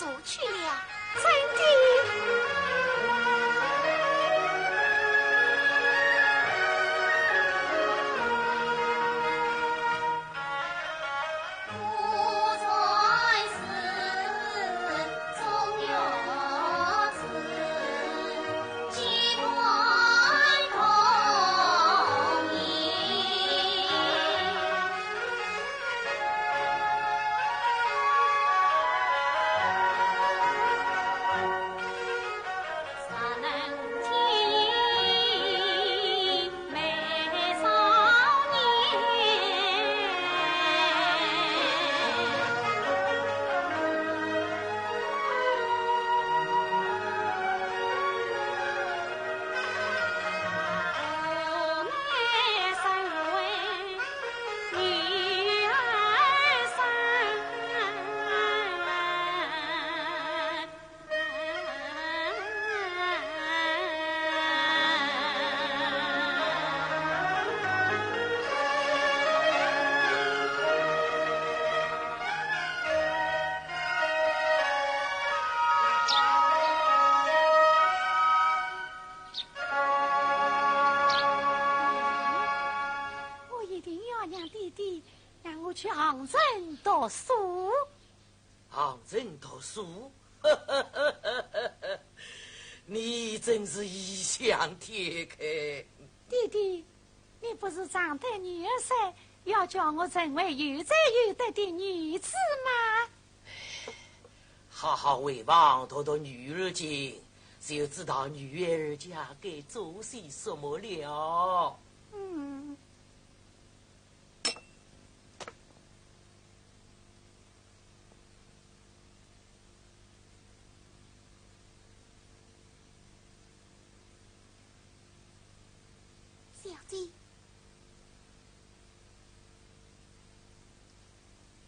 速去了。真的。去杭州读书，杭州读书，你真是异想天开。弟弟，你不是长得女儿噻，要叫我成为有才有德的女子吗？好好为王讨讨女儿情，就知道女儿家该做些什么了。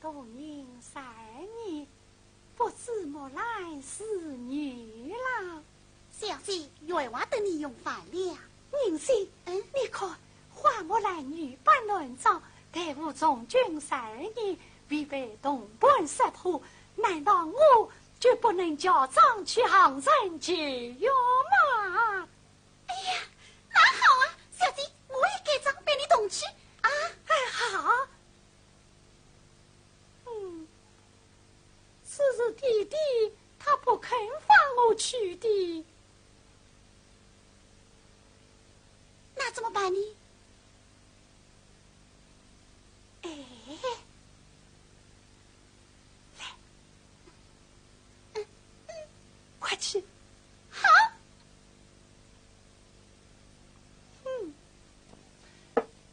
多年12年，不知莫来是女郎。小姐，冤枉等你用饭了。宁妃，你看花木兰女扮男装，待吾从军12年，违背同伴识破，难道我就不能假装去杭州求药吗？哎呀，那好啊，小姐，我也该装陪你同去啊。好。只是弟弟他不肯放我去的，那怎么办呢？来，快去。好。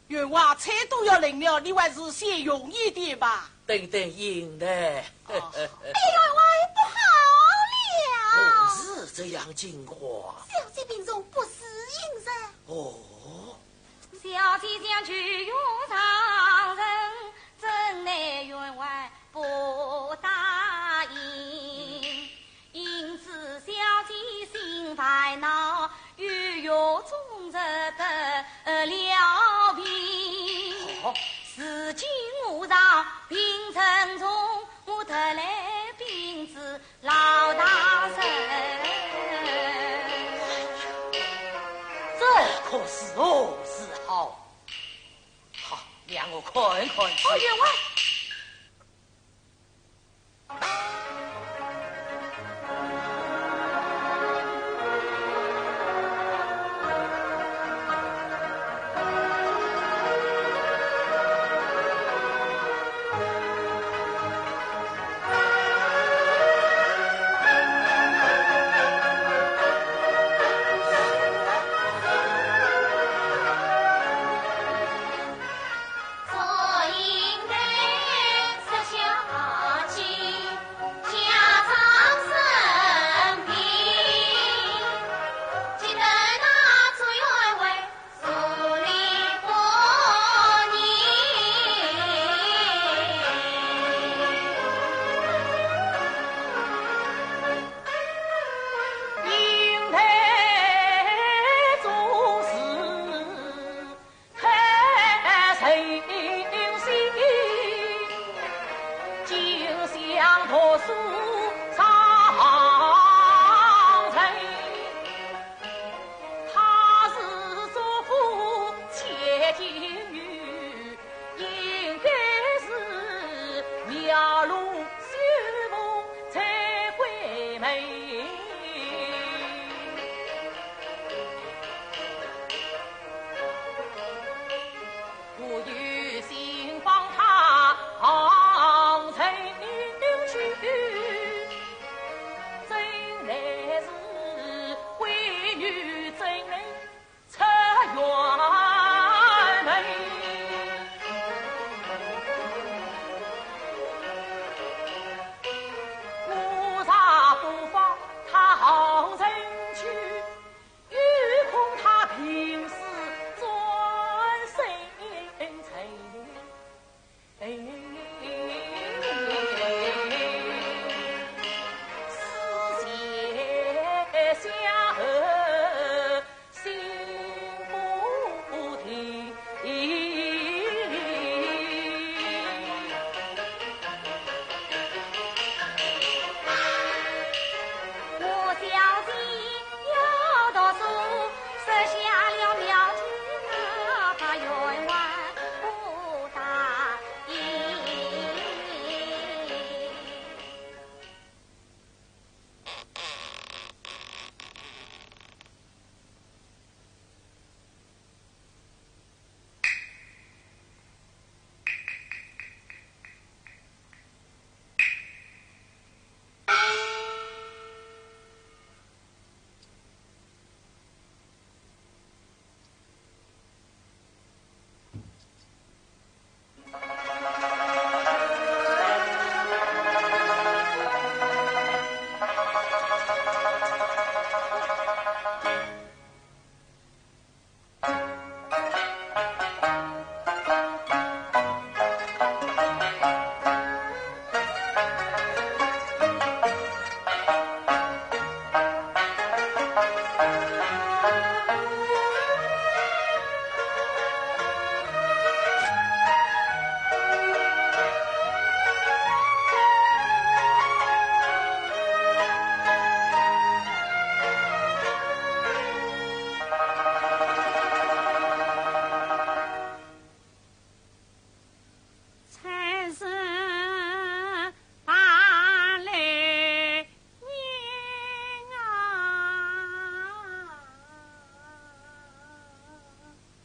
冤枉菜都要冷了，你还是先用一点吧。等等赢的。冤枉不好了。不是这样进货。小姐病重不适应噻。哦。小姐想去用上人，真奈员外不答应，因此小姐心烦恼，欲药中日得了病。好，如今我上病程中，我特来禀知老大人。这可是哦是好，好让我看看去。员外。所以该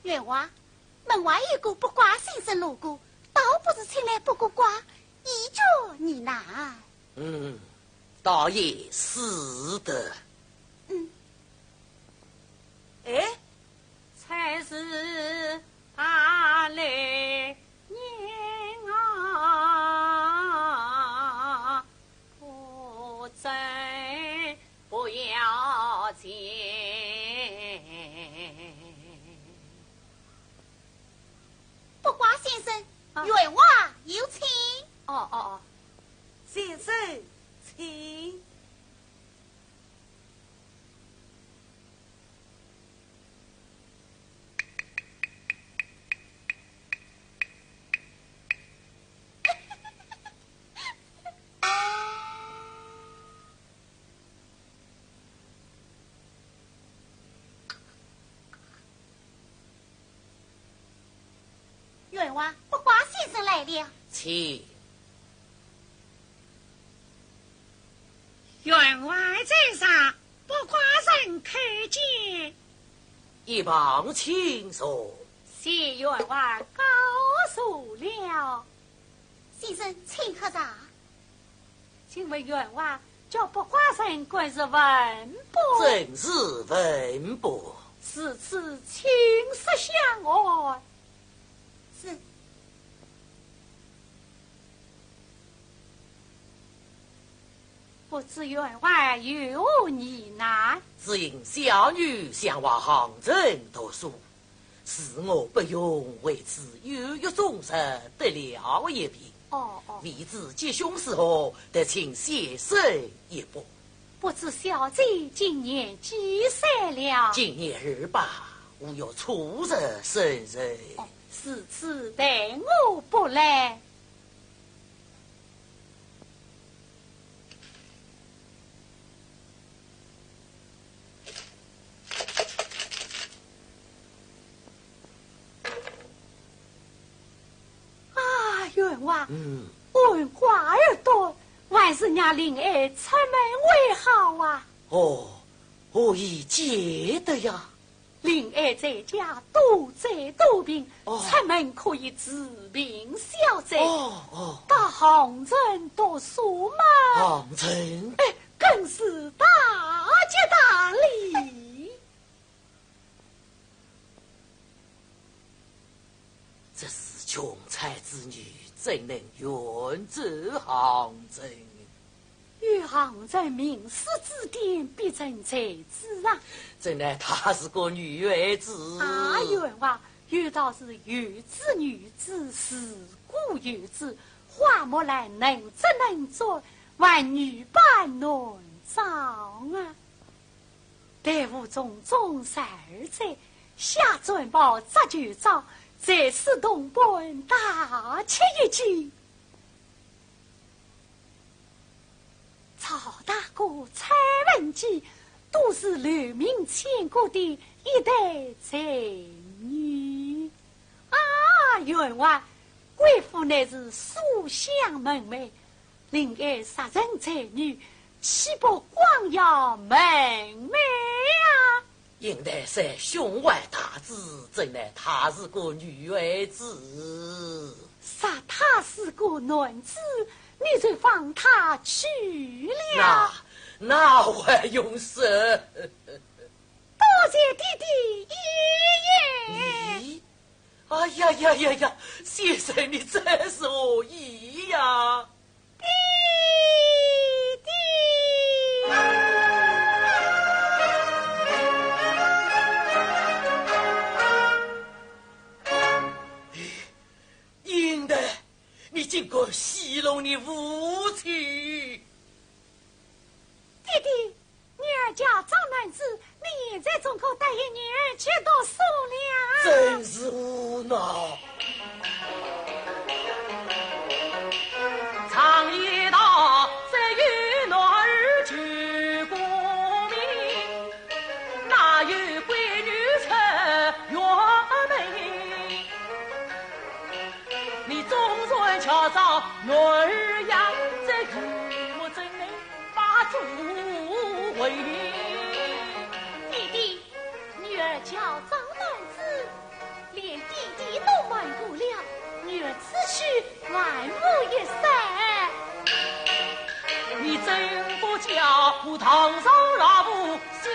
员外，门外有个卜卦先生路过，倒不是请来卜个卦，依着你拿。倒也是的。哎，才是大来年啊，不争不要钱。卜卦先生，员外有请。哦，先生，请。员外，卜卦先生来了。请。员外在上，卜卦人可见。一旁请说。谢员外告诉了。先生，请喝茶。请问员外，叫卜卦人官是文卜？正是文卜。此次请色相爱。是。不知员外有无疑难？只因小女想往杭州读书，使我不用为此忧郁终生，得了一病。为子吉凶时候，得请先生一卜。不知小姐今年几岁了？今年28，吾要初日生日。此次待我不来。员外，文卦儿多，还是让灵儿出门为好啊。我已记得呀。灵儿在家多灾多病，出门可以治病消灾。到杭州读书嘛，杭州更是大吉大利。这是穷才之女，怎能远走杭州？与杭州名士之间，必成才子啊！怎奈她是个女孩子。员外，遇到是有子女子，事故有子，花木兰能者能作，还女扮男装啊！队伍中总是儿子，下转报这就招，再使同伴大吃一惊。曹大哥、蔡文姬都是流名千古的一代才女员外，贵妇乃是书香门楣，另爱杀人才女，岂不光耀门楣啊？应该是胸怀大志，怎奈她是个女孩子。杀她是个男子，你就放他去了。那还用说？多谢弟弟一言。哎呀！先生，你真是何意呀？弟弟。应的，你竟敢戏弄你父亲！弟弟，女儿家长男子，你现在总可带一女儿去读书了。真是无奈。常言道，只有男儿去功名，哪有闺女出远门？你总算瞧着女儿养，这雨我怎能把主为？弟弟，女儿叫张男子，家不堂上拉布心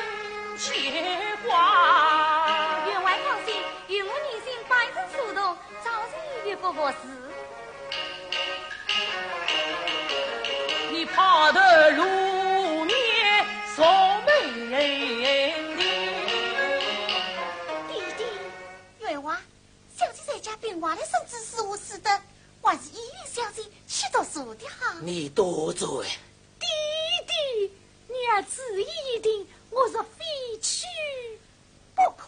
牵挂。员外放心，与我女性百人疏通，早日也不过事。你怕得如面送美人的弟弟，员外，小姐在家病娃的甚至是我死的，还是医院小姐去读书的好。你多嘴。弟弟，你要注意一点，我是非去不可。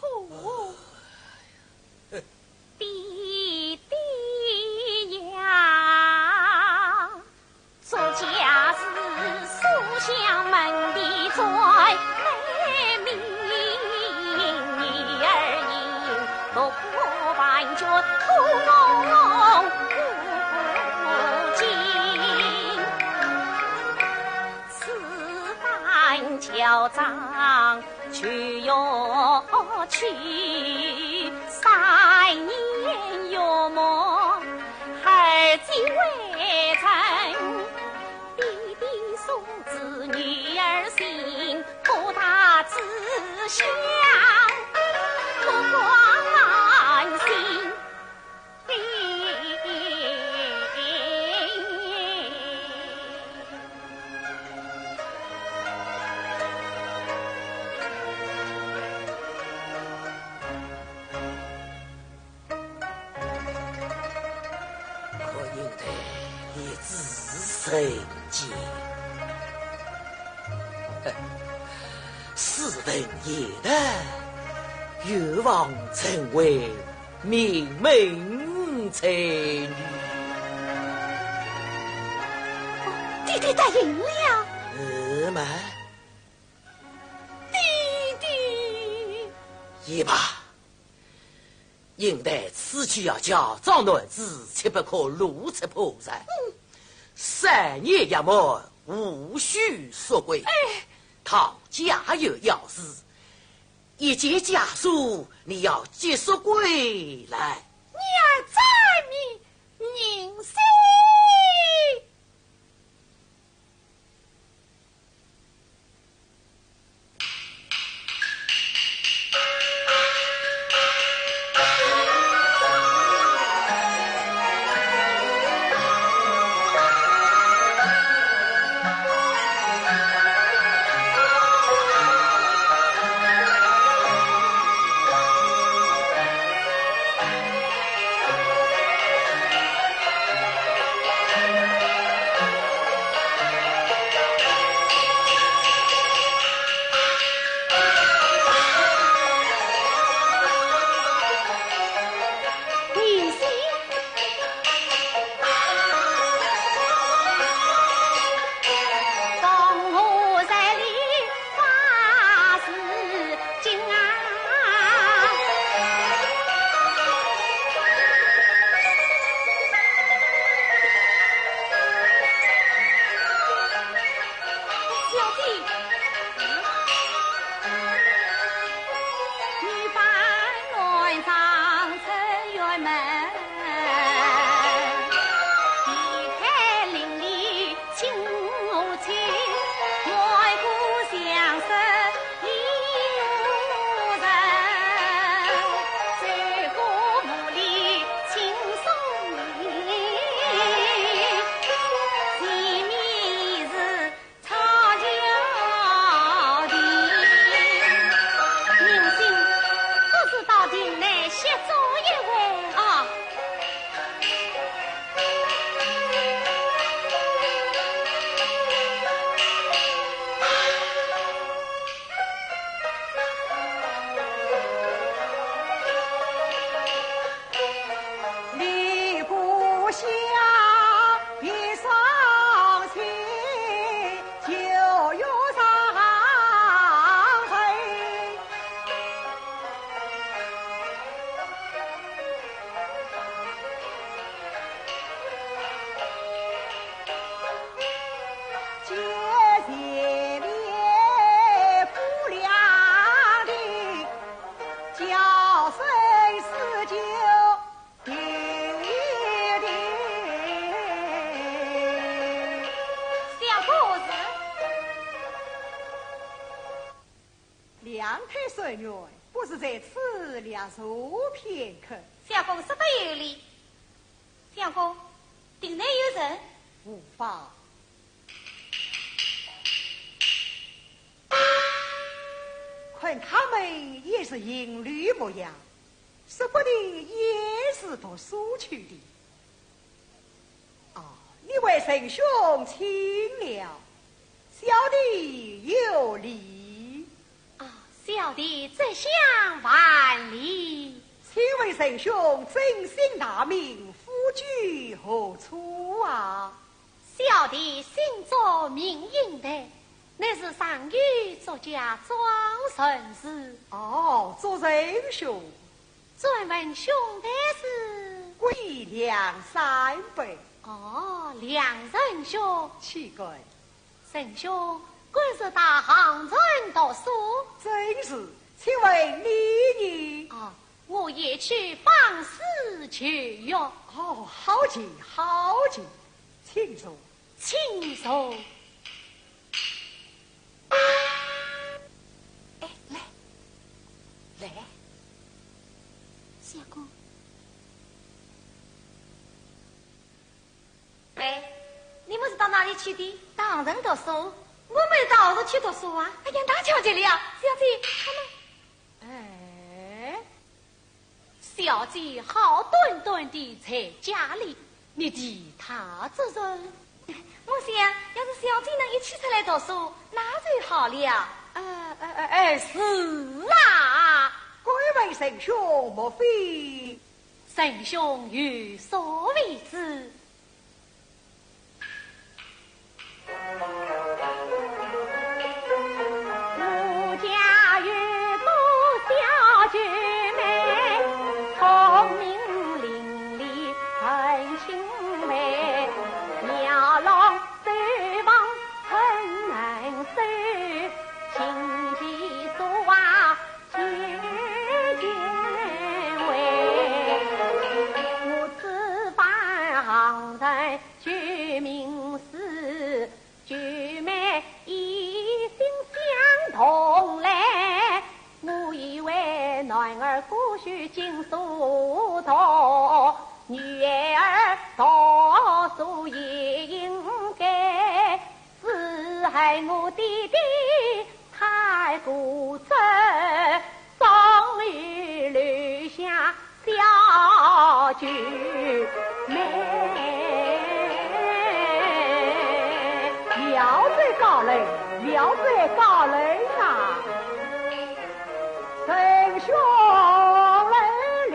弟弟呀，做家事书香门第最美名，你儿应独破万卷屠龙无尽，此番交账去又去，3年有梦孩子未成，弟弟送子女儿心不大志向，不关心。人间，斯人也难，愿望成为名门才女。弟弟答应了。嘛，弟弟，也罢，应待此去要叫张男子，切不可如此破绽。3年也没无需说归。倘家有要事，一见家书，你要即速归来。你儿在你宁心。人员不是在此两坐片刻。相公说得有理。相公，顶内有人？无妨。看他们也是银缕模样，说不定也是读书去的。你为神兄请了，小弟有礼。小弟这厢万里。请问神兄真姓大名，夫居何处啊？小弟姓作名应的，乃是上虞作家庄神师。做仁兄。专问兄的是贵两三倍。两人兄。岂贵神兄贵是大行村读书。真是，请问你我也去访师去哟。好极好极，请坐请坐。来，相公。你们是到哪里去的？当人读书。我们到处去读书啊。哎呀，那巧极了，小姐他们。小姐好端端的在家里，你替他做人。我想要是小姐能一起出来读书，那最好了。是啊。贵为神兄，莫非神兄有所为之？我家有个小姐妹，聪明伶俐很清美，妙郎对望很能收，琴棋书画皆为。我此番行在居民寺，居妹一心相同嘞。我以为男儿姑须尽疏通，女儿读书也应该，只害我弟弟太固执，终于留下小菊妹。了最高人，了最高人呐！神兄人里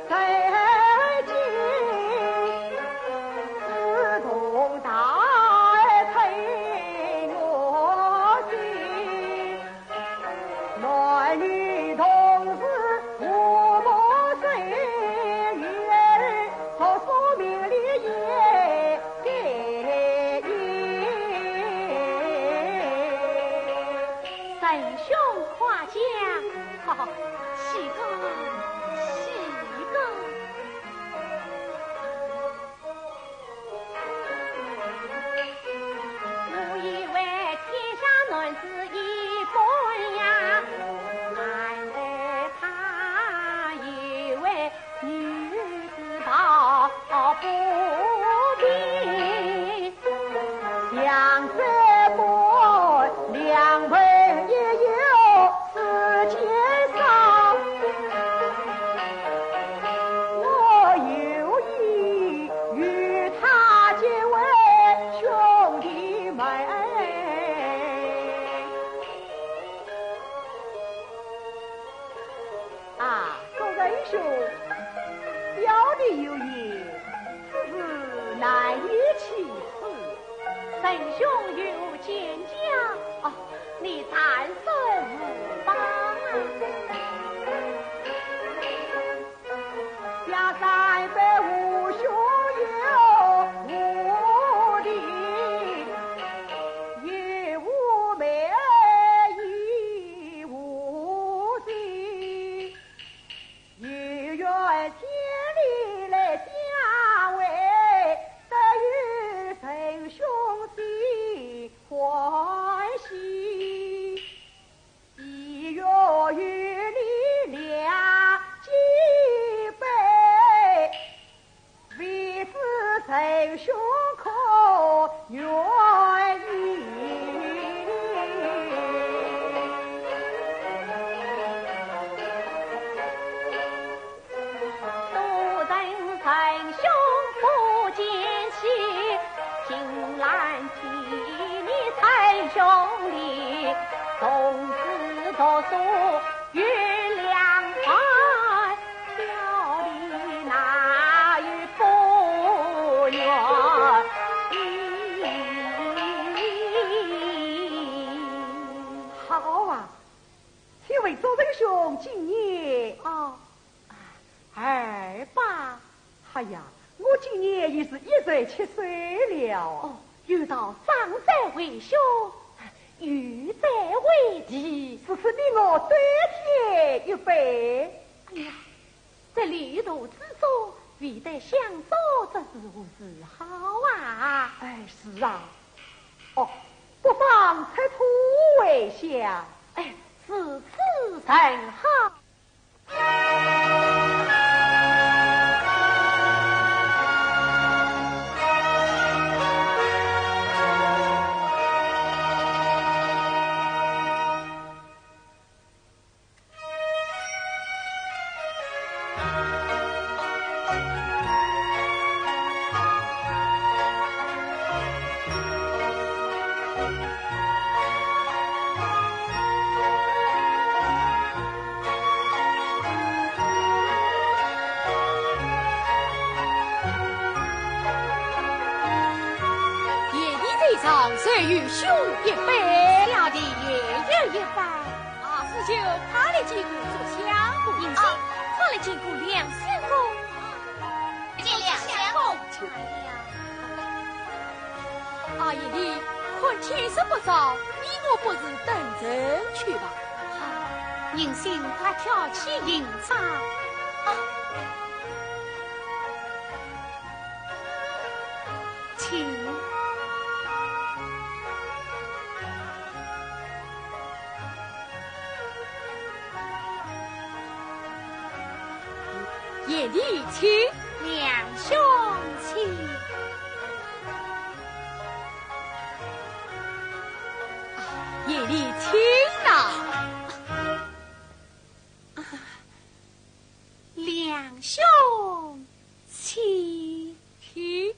真经，自动大配我心，男女同是无谋谁，女儿读书名利也给神兄夸奖，喜个喜个。我以为天下男子一般呀，难得他以为女子抱不平，像这么两位也有世界上，我有意与他结为兄弟们。众人兄，小弟有言，此事难以启齿。神兄有见讲，你暂时无妨下山北无兄有无弟，也无妹亦无弟，也愿千里来相会，得与神兄心欢喜，亦愿哎呀，我今年已是107岁了。哦，遇到长在为兄，育在为弟，此次你我三天一杯。哎呀，在旅途之中遇得相守，这是何时好啊？哎，是啊。哦，不妨出土为香。哎，此次甚好。虽与兄一杯了的也有一番，是就怕了几股做相公，因此怕了几股两相公，见两相公出了。阿爷你看天色不早，你我不如等阵去吧。好，您先快挑起营帐。请。夜里请两兄请，夜里请呐，两兄请去。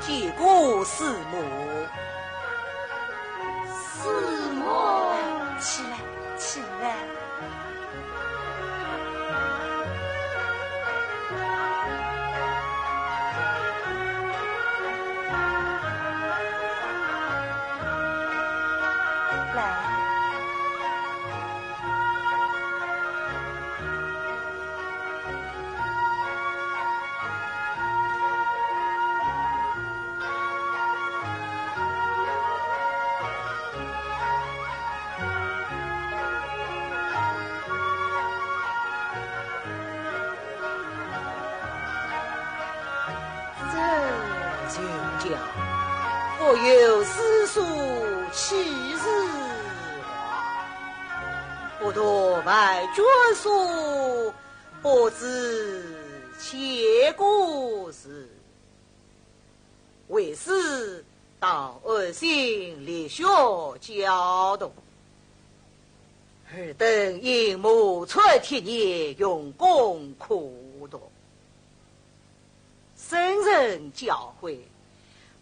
铁骨四母，四母，起来，起来。家，我有私塾岂是话？不多拜眷属，不知切故事。为师到二姓立学教导，尔等因母出天业，用功苦读，圣人教诲，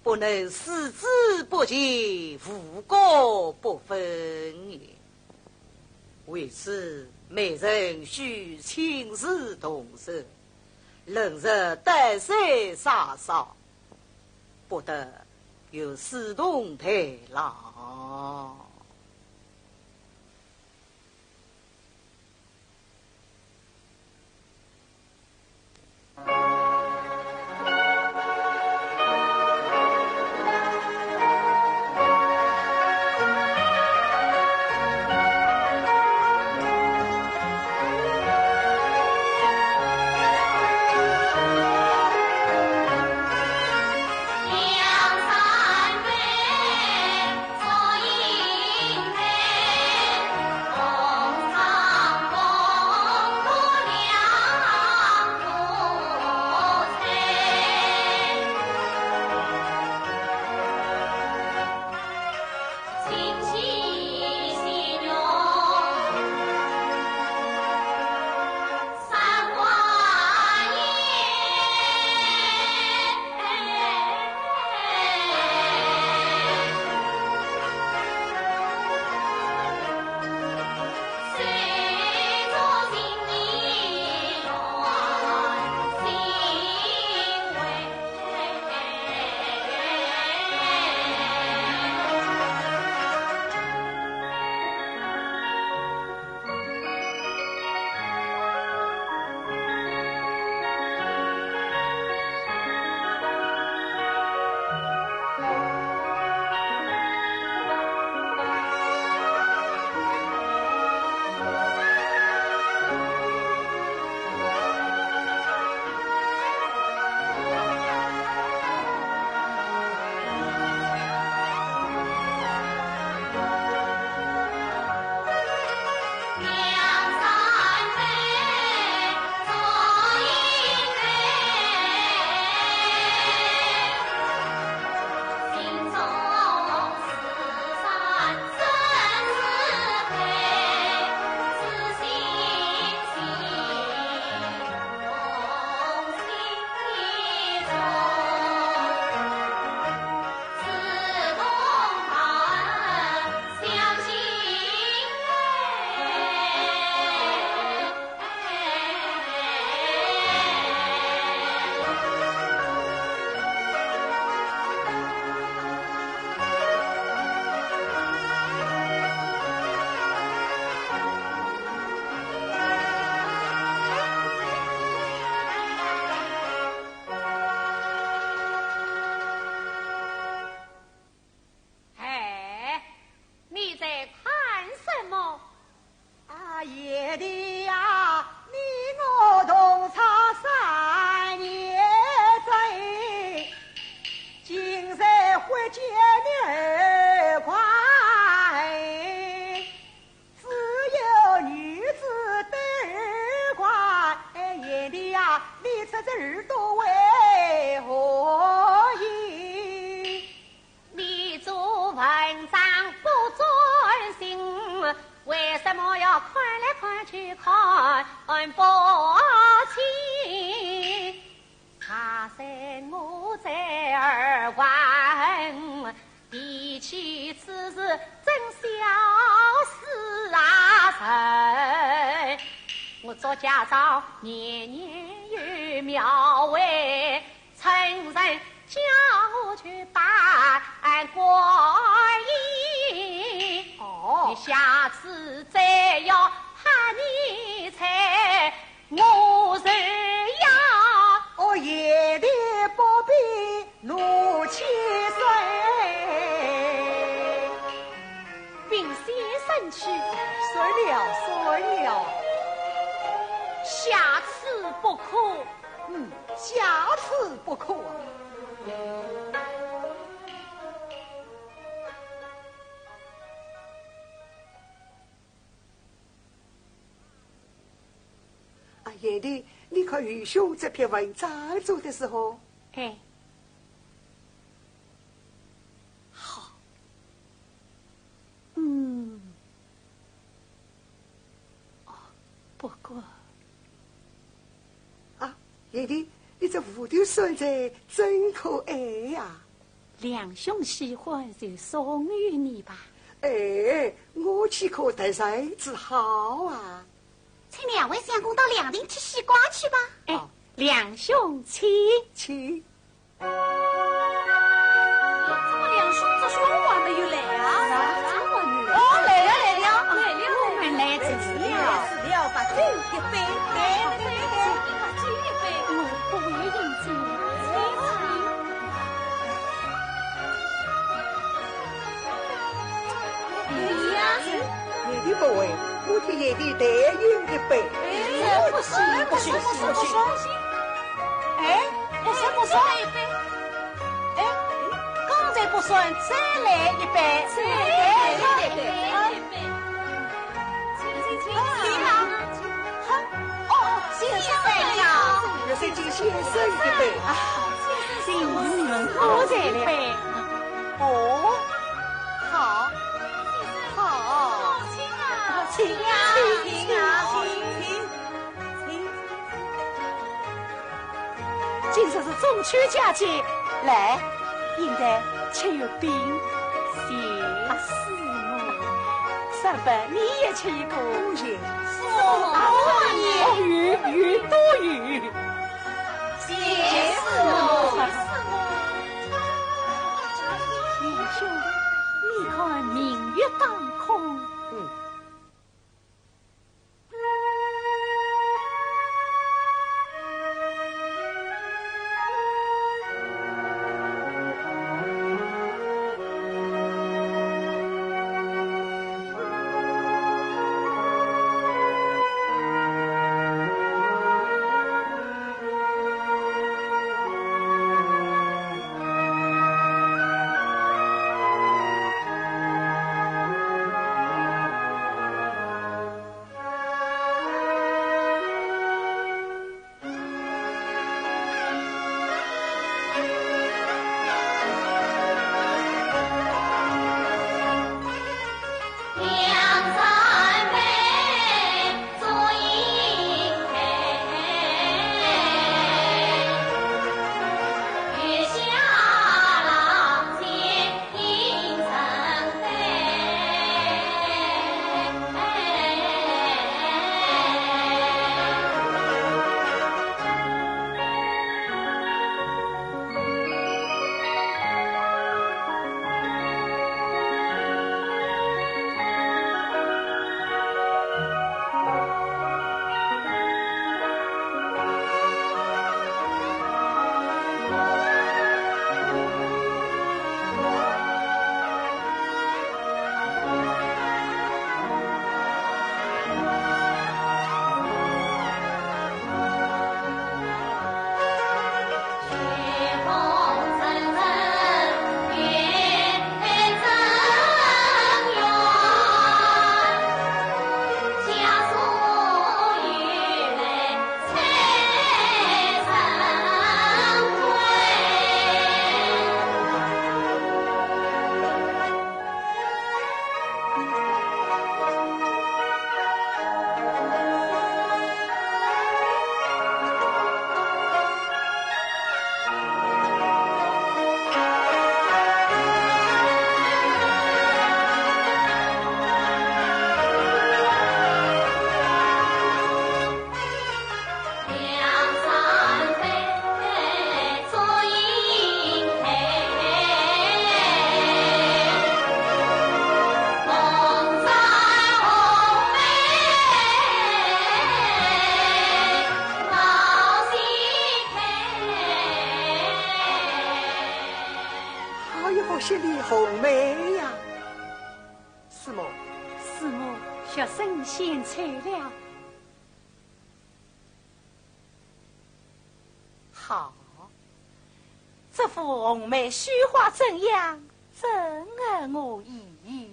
不能视之不及，无过不分也。为此，每人须亲自动手，人日得罪杀少，不得有私动太郎。家长年年有庙会，趁人叫我去拜观音。你下次再要喊你猜，我是要夜里不必怒气水，并先生去。说了。下次不可。下次不可。弟，你看余兄这篇文章做的时候，哎，好，不过啊，爷弟，你这五头孙子真可爱呀！两兄喜欢就送与你吧。哎，我岂可得谁子好啊？请两位相公到两林吃西瓜去吧。哎，两兄请。怎么两兄子说话没有来啊？来了，我们来吃了，把酒一杯，我不会饮酒，爷弟不会，我替爷弟代饮一杯。不行。哎，什么说？哎，刚才不算，再来一杯，先生呀，要再敬先生一杯啊！请你们喝这杯。哦，好，请啊！今日是中秋佳节，来，应该吃月饼。谢师母，三伯你也吃一个。鱼多鱼。谢师母。元兄，你看明月当空。血里红梅呀！师母，师母，学生先催了。好，这幅红梅虚画怎样？真儿我意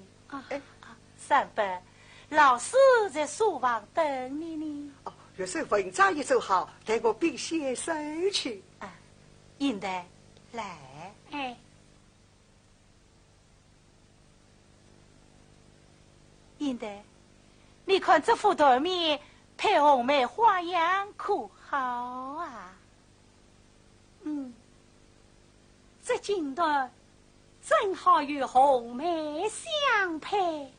三伯，老师在书房等你呢。哦，若是文章一做好，待我并写手去。啊，应得来。哎，应得，你看这幅对面配红梅花样可好啊？这锦缎正好与红梅相配。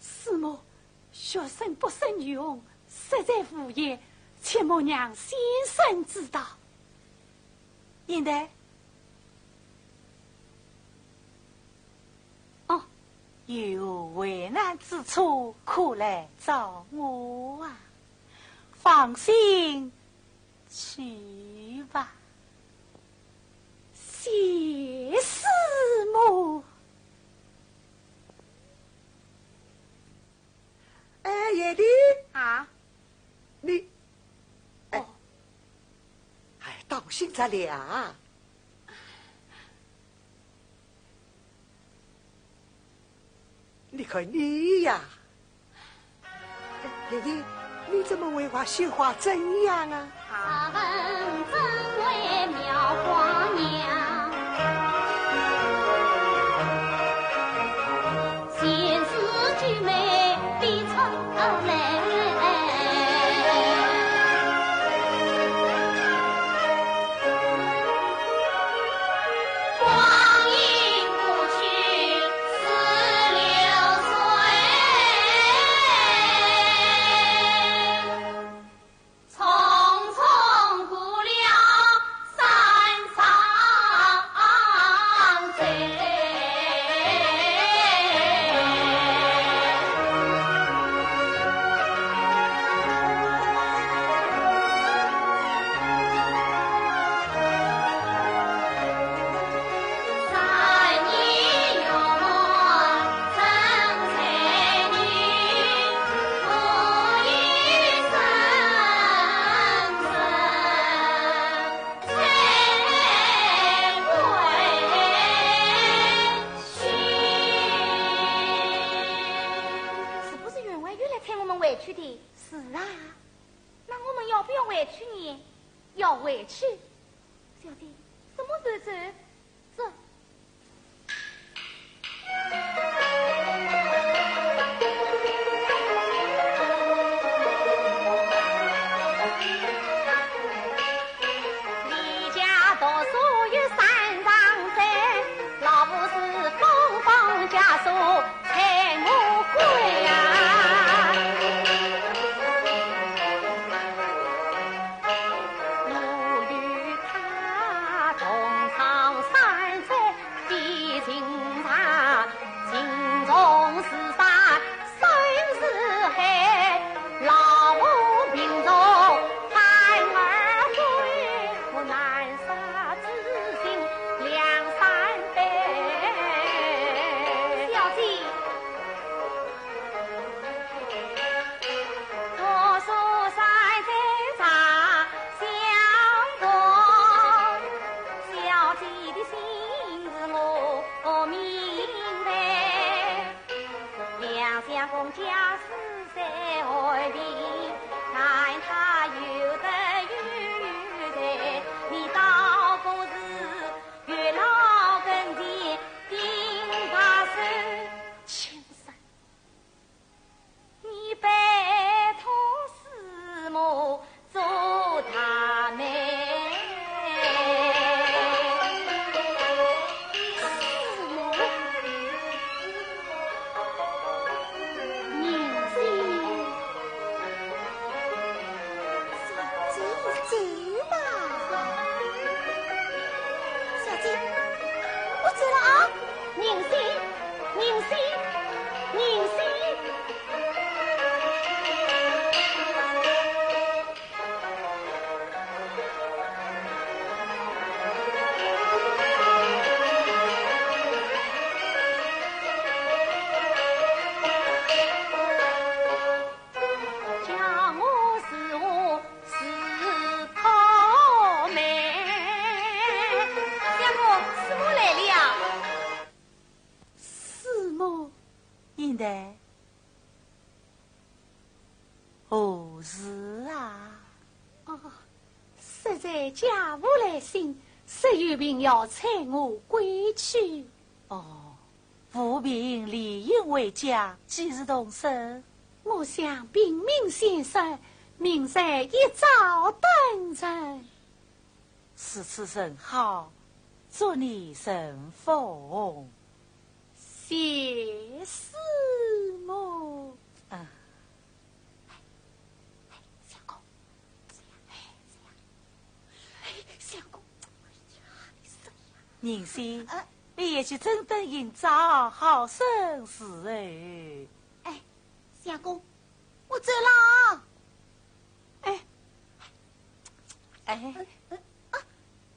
师母，学生不胜用，实在无言，切莫让先生知道。应得。有为难之处，可来找我啊！放心去吧，谢师母。哎，叶丽啊，你，哎，到现在了。你看你呀，爷爷，你怎么为我绣花针样啊？他们真为妙花娘，前世聚美比出来。同场三三在家务来信，石玉平要催我归去。哦，吴平理应为家，几时动身？我想禀明先生，明日一早登城。是此甚好，祝你神风。谢师母。相公，相公，宁心，你也去真等营造好生事哎。相公，我走了。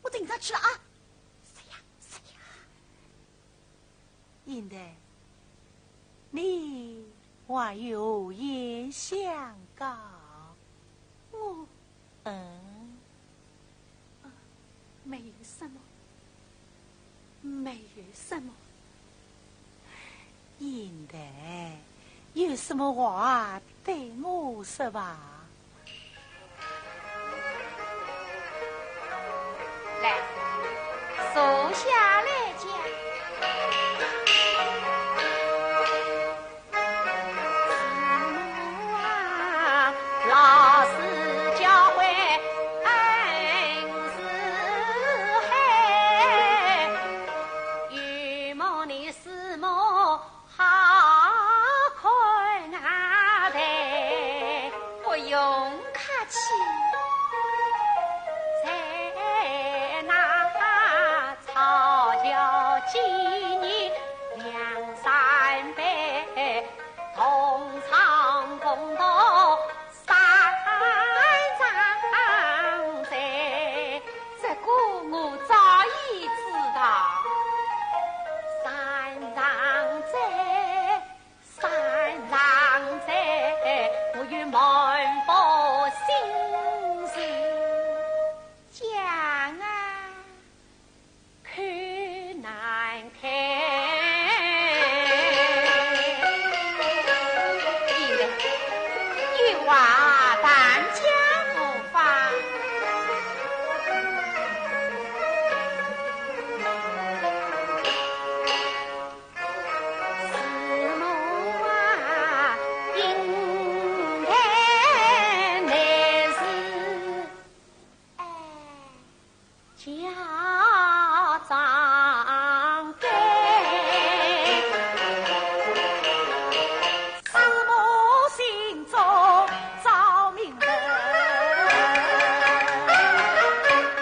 我等他去了啊。谁呀？应得，你还有言相告。我没有什么。应得，有什么话对我说吧。来，坐下来讲。老师教诲恩是海，预谋你师母好看啊的，不用客气。在那草桥纪念两三杯，同唱共道三丈在，这个我早已知道。三丈在，我与满腹心事讲啊，看难看。有话但讲无妨。师母啊，应该乃是家长辈，师母心中早明白。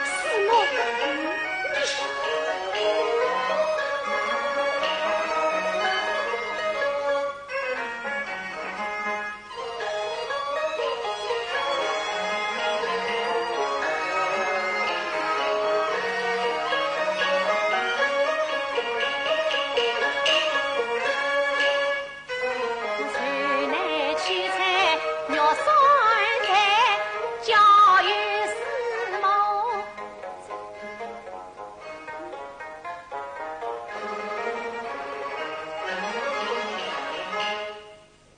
师母，城内取材肉酸菜，教育师母。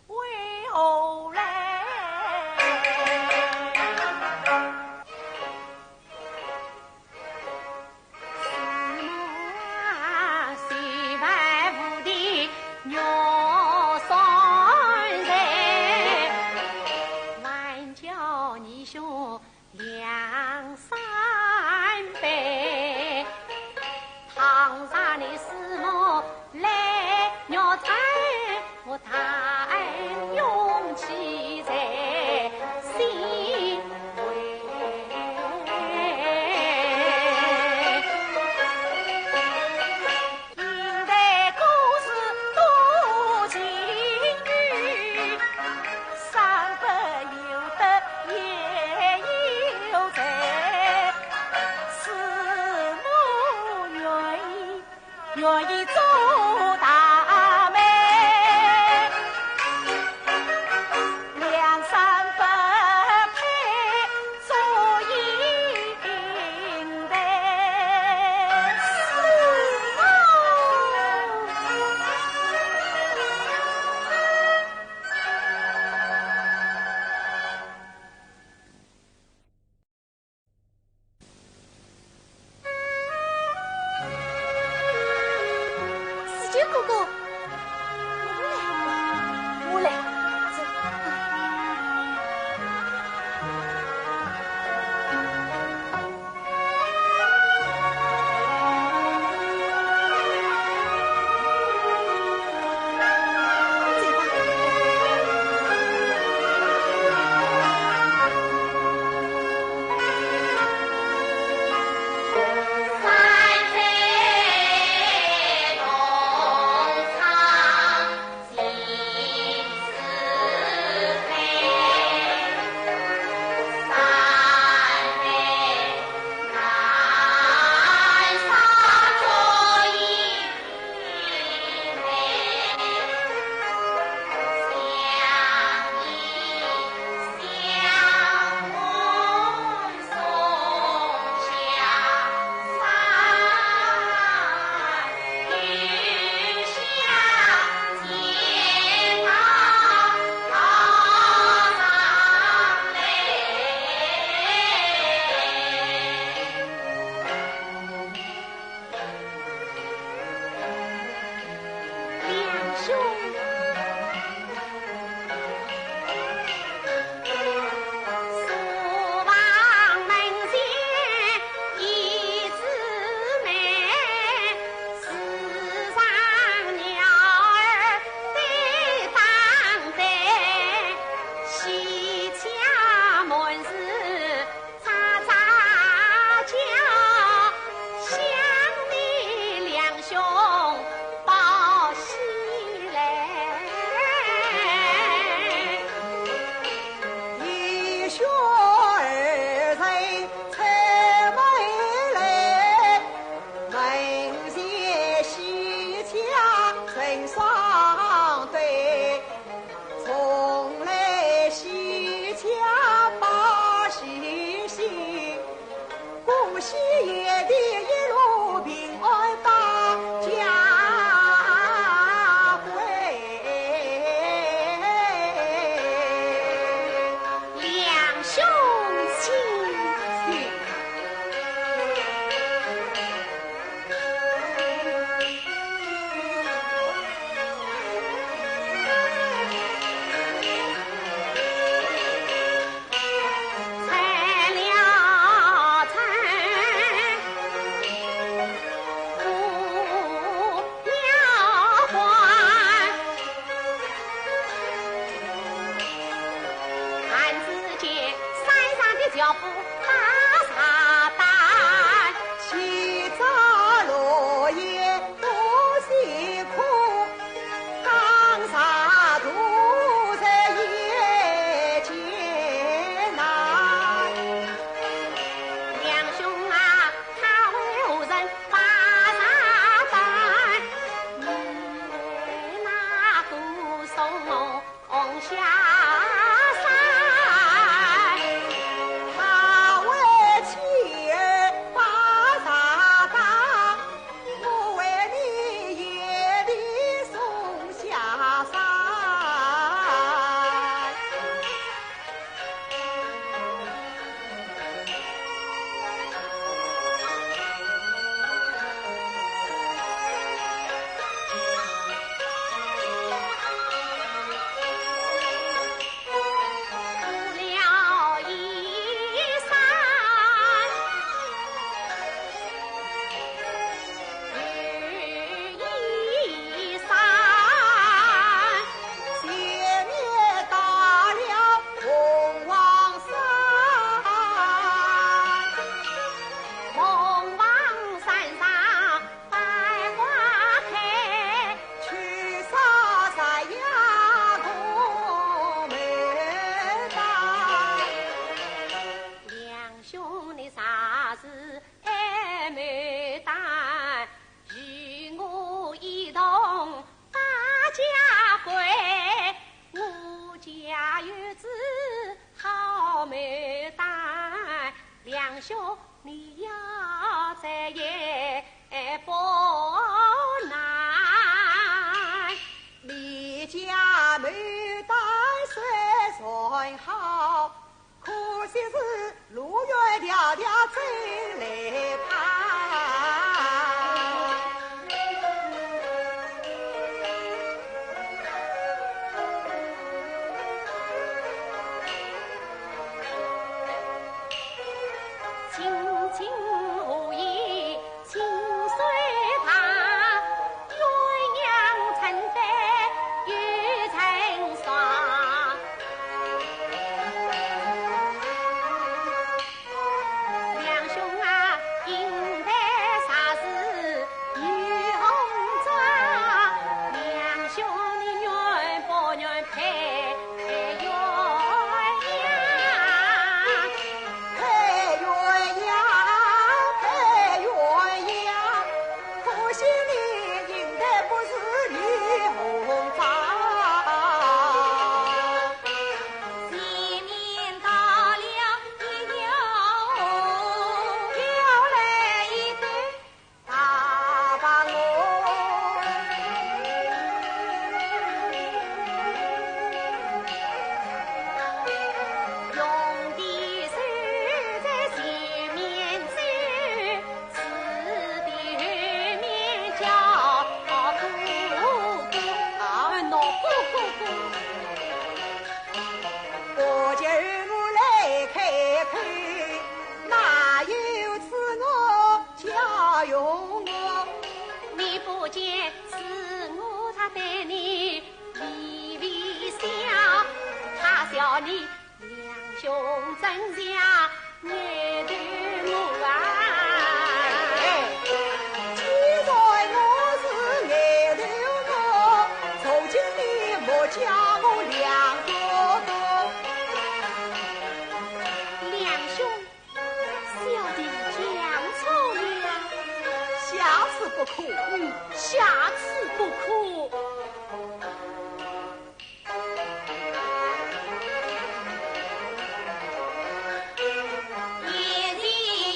为何来？师母啊，虽万无的肉酸菜，万叫你兄两三杯。堂上的师母来肉菜，我叹勇气在心怀。应代故事多情语，三不有得也有才。师母愿意做大妹，两三不配做应代。师母。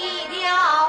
一条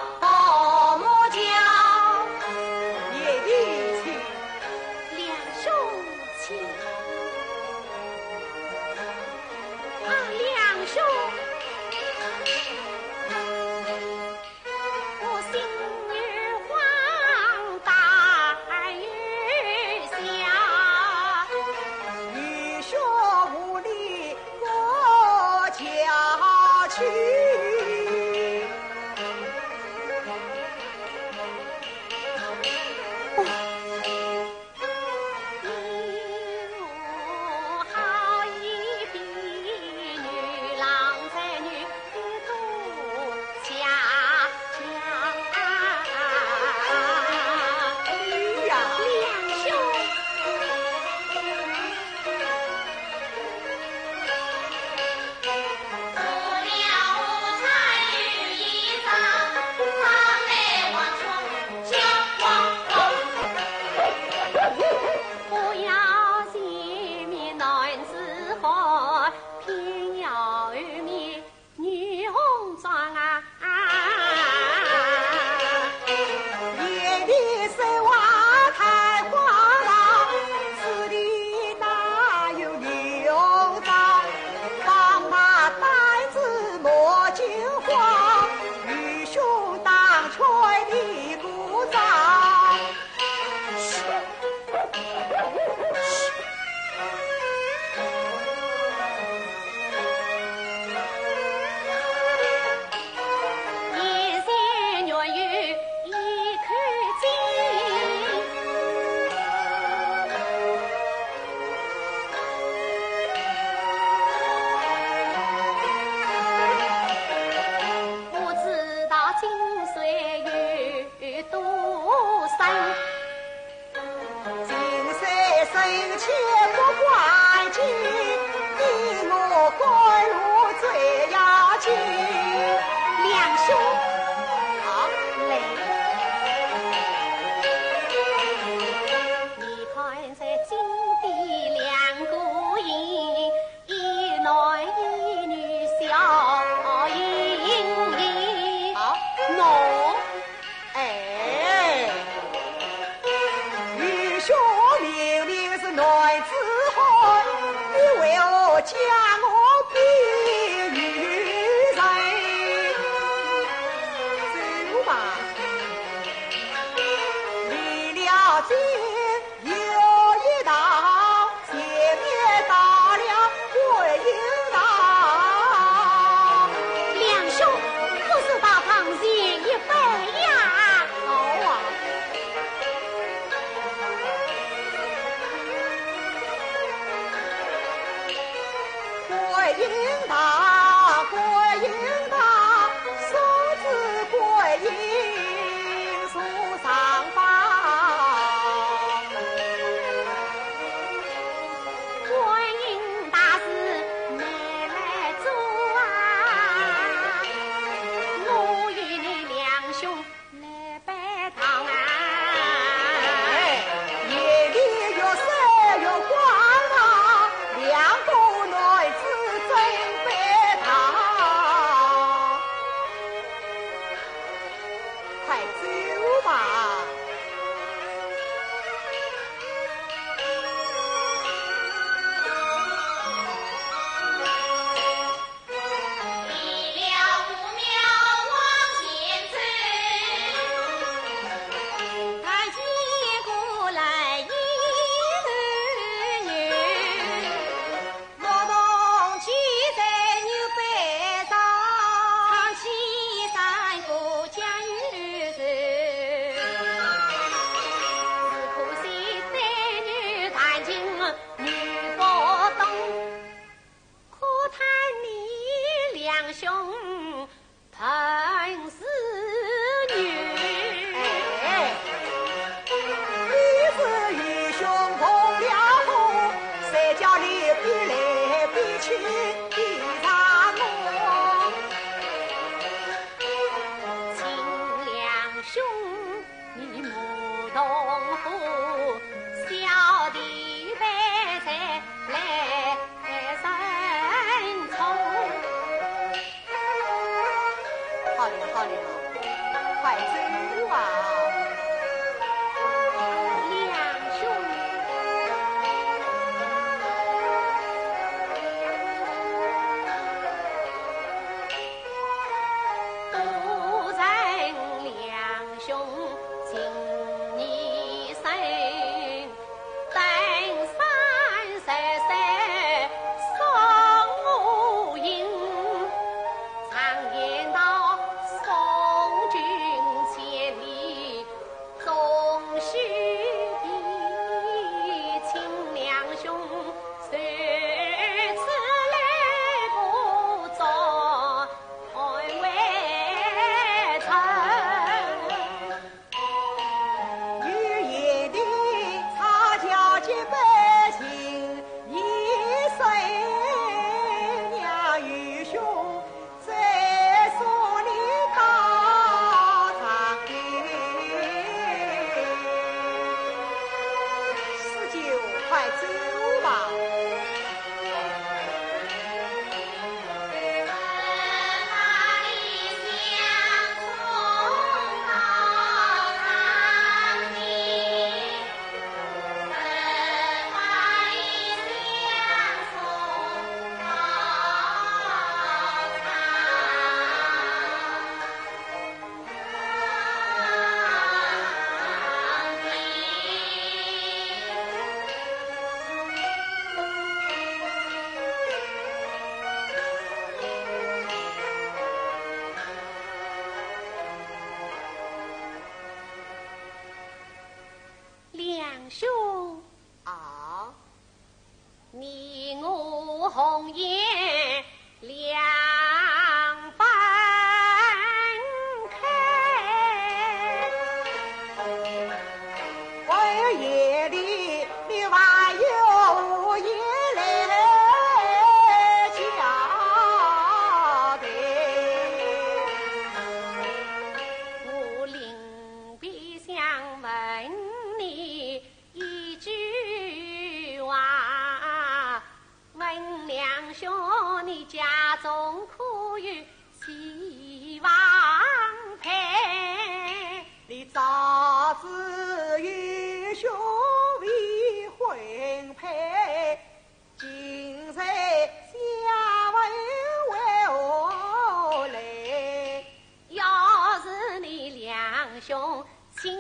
兄情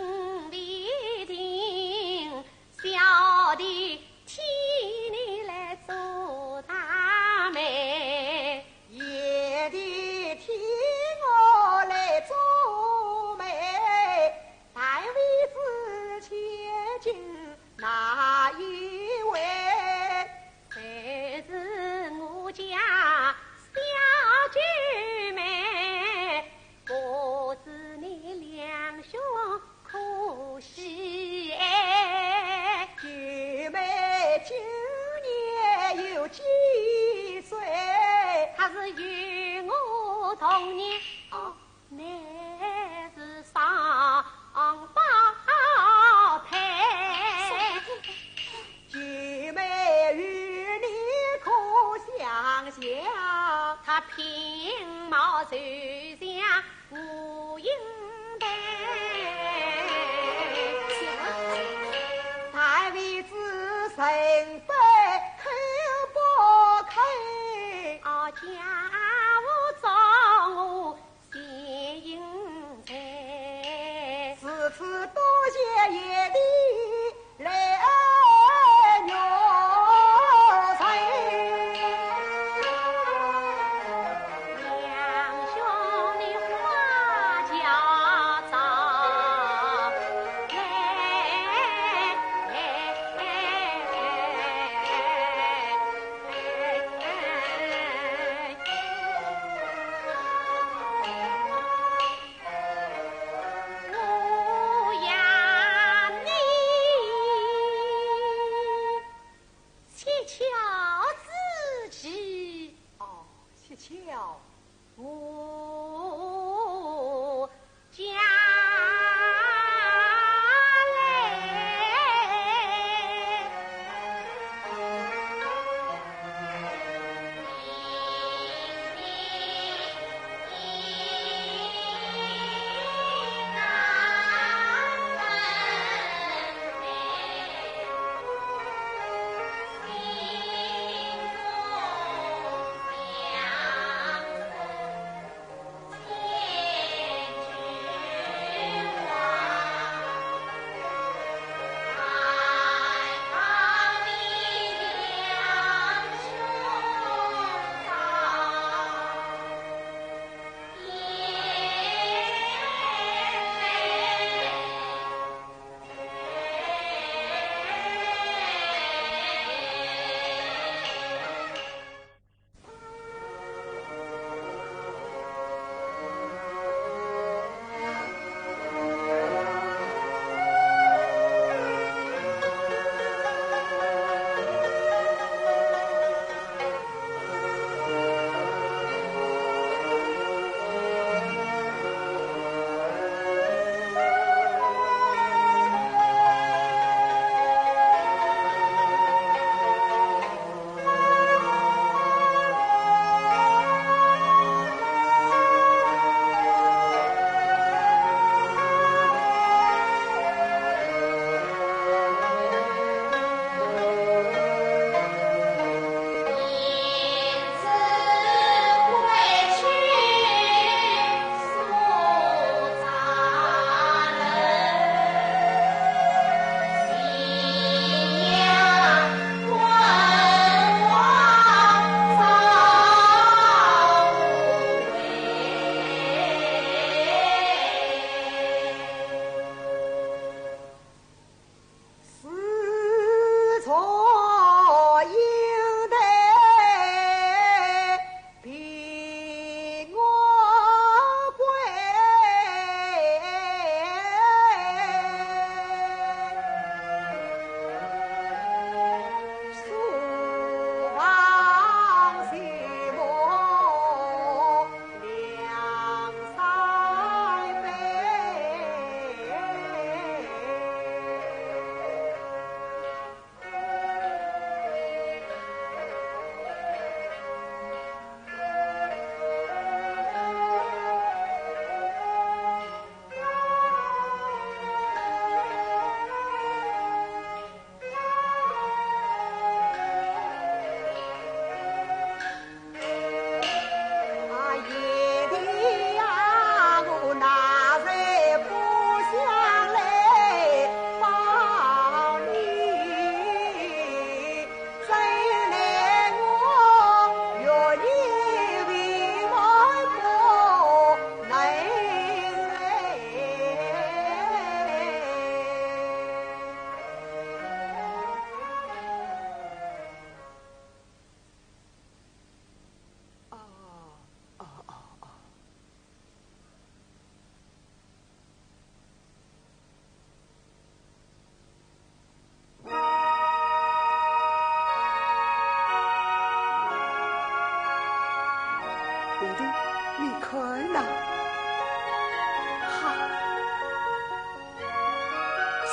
比定，此多谢爷的来牛财，两兄弟花家早无呀你七巧自知哦，谢巧，无家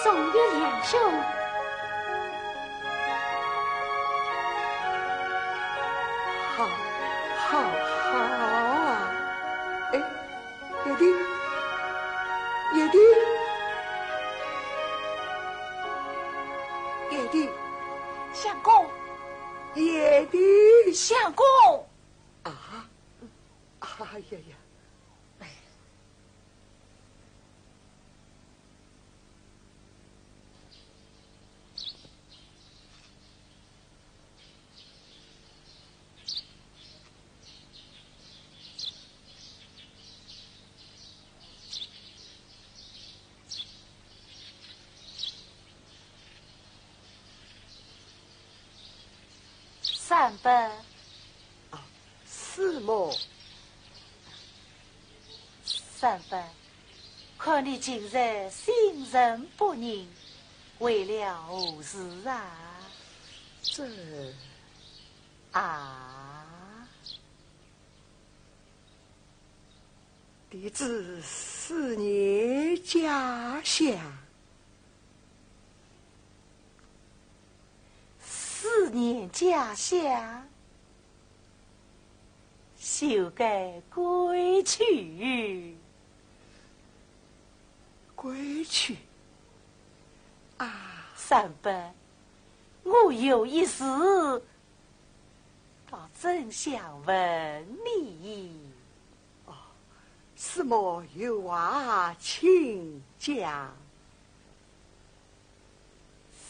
送给两兄。好，好，好啊！哎，爷的，爷的，爷的，相公，爷的，相公啊！哎呀呀！三伯。是么？三伯，看你今日心神不宁，为了何事啊？这弟子思念家乡。思念家乡，休该归去。归去三伯，我有一事，倒真想问你。什么有话请讲。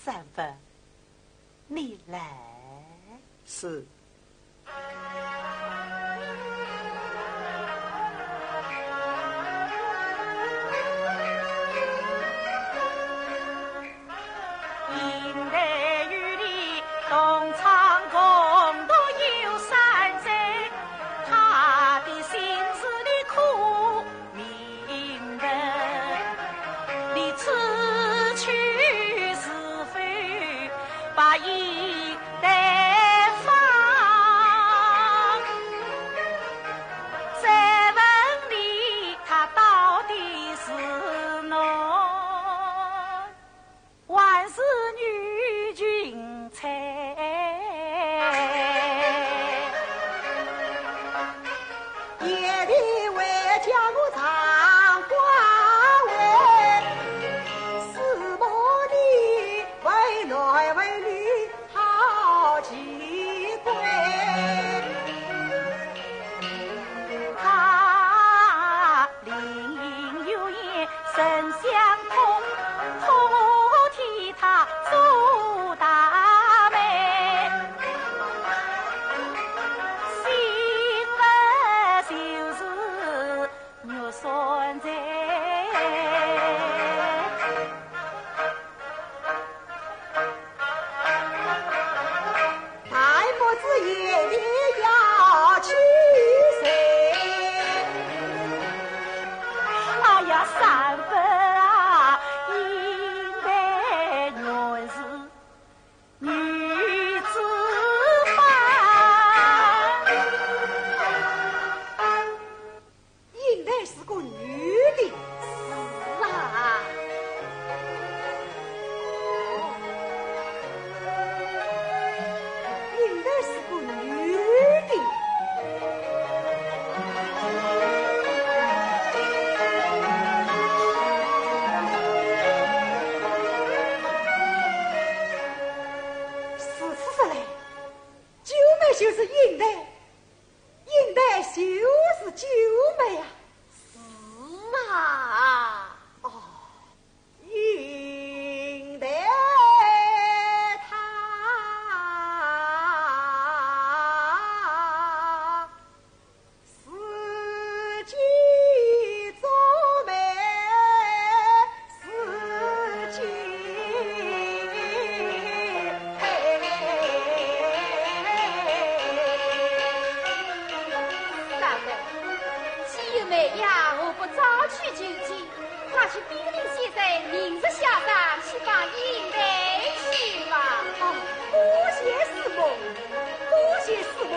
三伯，你来。是。应来与你同唱共度有三载，他的心事你可明白？你此去是非把一代放，再问你他到底是侬？还是女君才，夜里为将我唱官位，是么你为男为女好奇怪？他另有言神相通，替他做大媒，新闻就是肉酸菜。太母子夜里要去谁？哎呀，三伯啊，应该原是女子犯，应该是个女的。是啊。应该是个女的。是此说来，九妹就是应代，应代就是九妹啊。是啊。应代她四季做媒，四季三伯，岂有妹呀？我不早去就寝，快去禀令先生，明日下山去放应代去吧。多谢师母，多谢师母，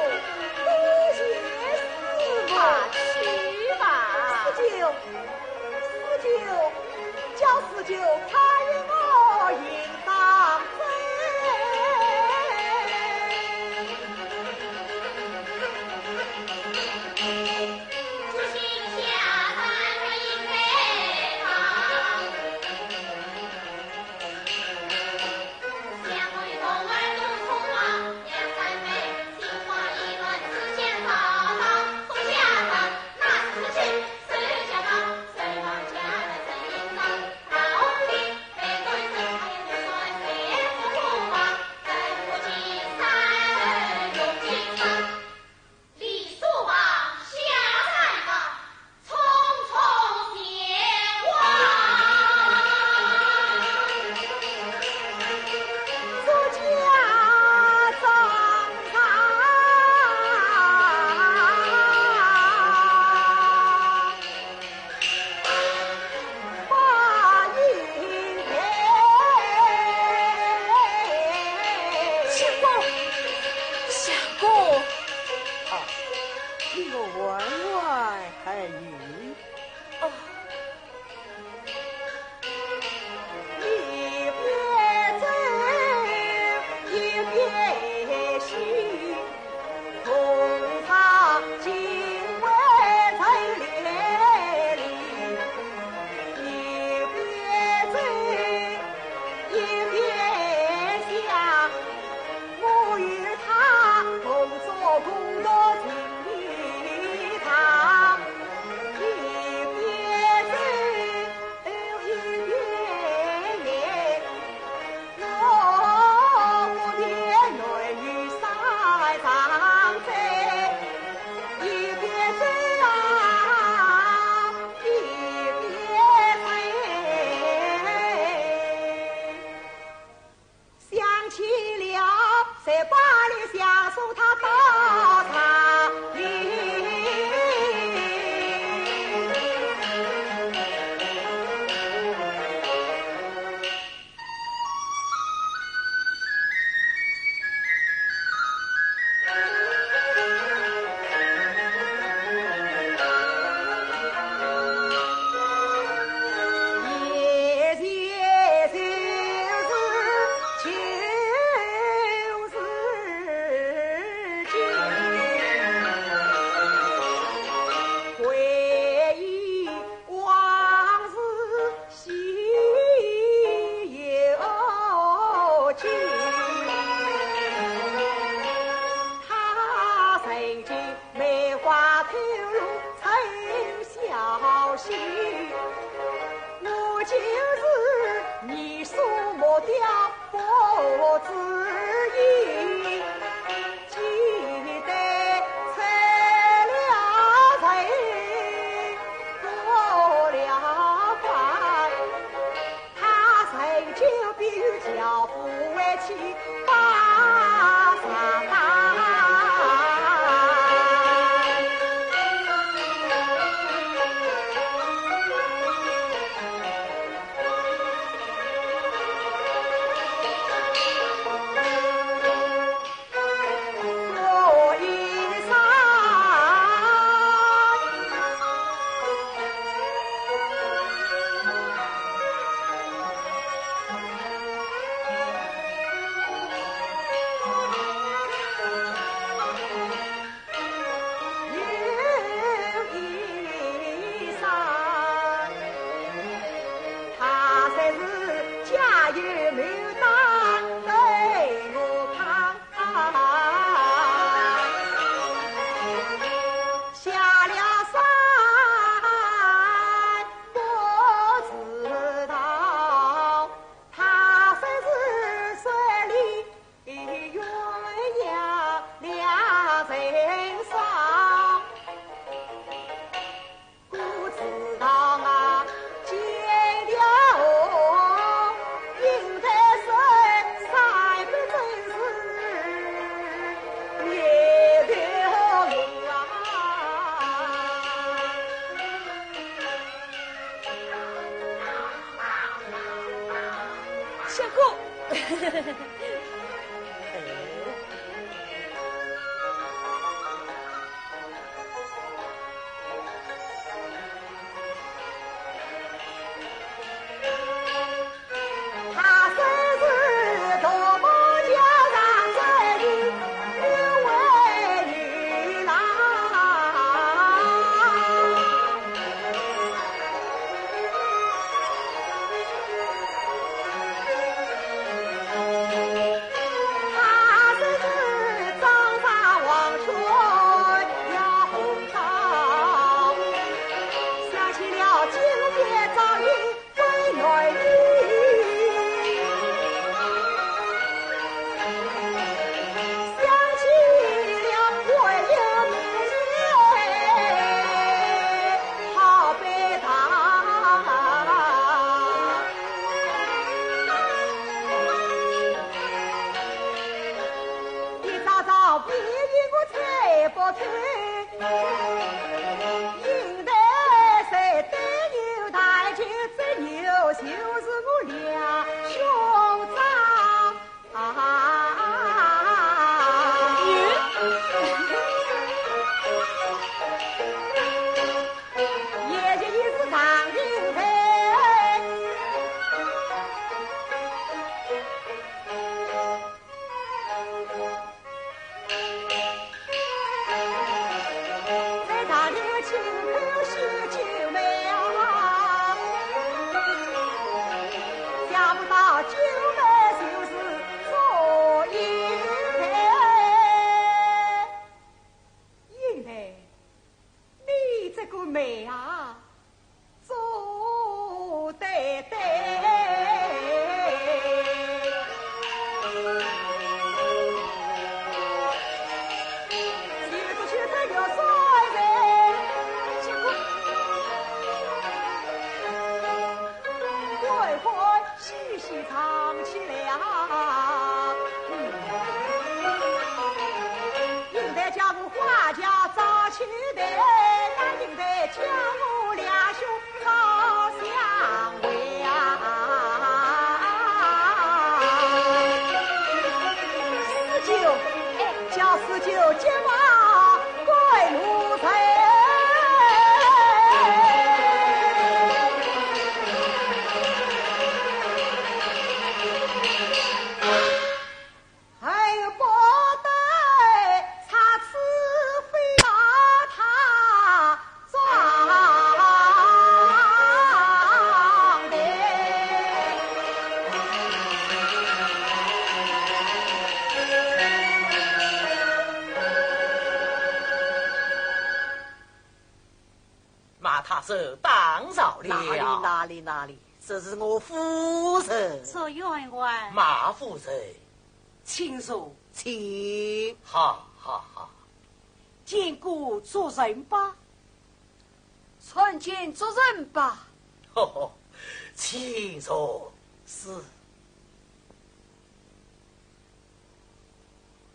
多谢师母。去吧。四舅，四舅，叫四舅看我应当谁往家来谁应当，老李背对着还有就是你所莫掉不知意，记得拆了人过了关，他成就必与教父为妻把上当。相公，他生是多么叫让这里女为女郎，他生是张上望春摇红裳，想起了久别早已归女女。想起了我有你，好悲伤。一早早比我吹不吹，应得谁对牛抬酒，这牛就是我俩兄长。也就一是长英飞，在他的亲口是九妹啊，想不到九妹就是左英台。英台，你这个妹啊，做得对。一个去这个衰人，快快细细藏起了。应得叫我花家早去的，那应得叫我俩兄好相会啊。四九，叫四九接马归路城。哎呦，不得插翅飞把他撞的。马踏手当上朝了。哪里？这是我夫人。说员外，马夫人，请坐，请。好。见过主人吧。参见主人吧。请坐。是。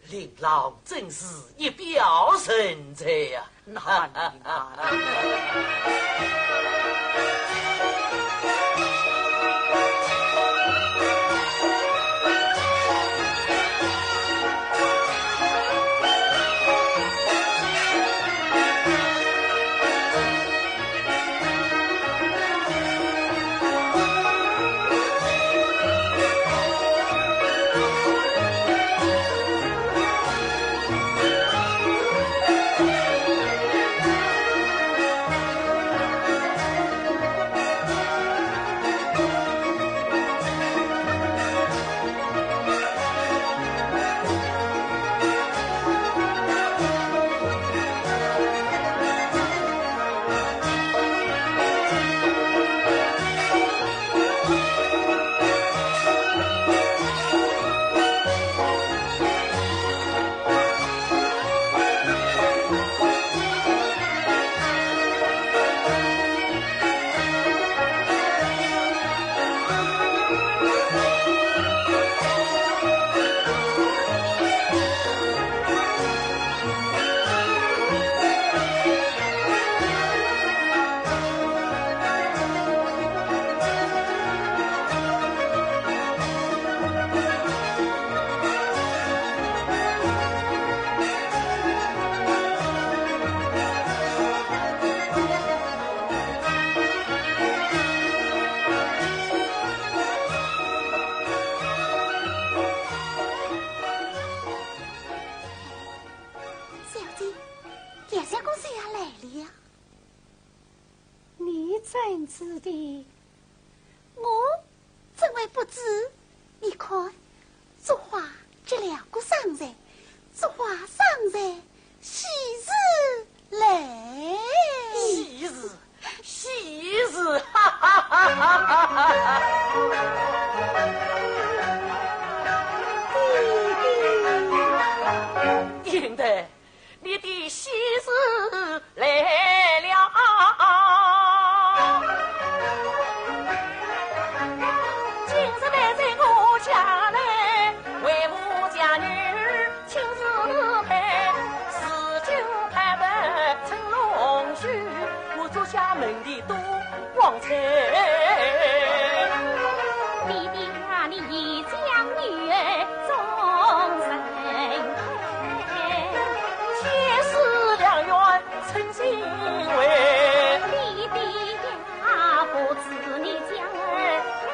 令郎真是一表人才呀！哪里？怎知的？我怎会不知？你看，烛花这2个生日，烛花生日喜日来，喜日，哈哈哈哈哈哈！弟弟，应得你的喜日来了。家门的多光彩，弟弟啊，你已将女儿终身陪，天师良缘称心为。弟弟呀，不知你将儿配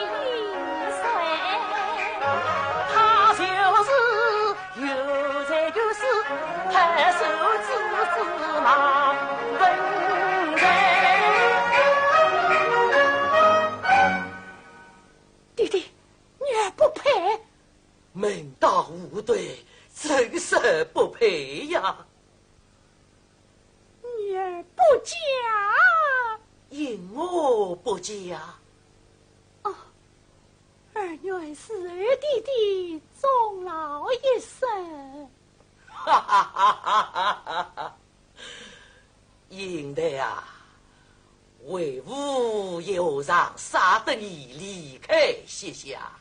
与谁？他就是有才有势，拍手之马文。门大无对，真是不配呀！女儿不嫁，因我不嫁。哦，儿女是二弟弟终老一生。哈哈哈哈哈哈！应得呀，为吾又让杀得你离开西夏。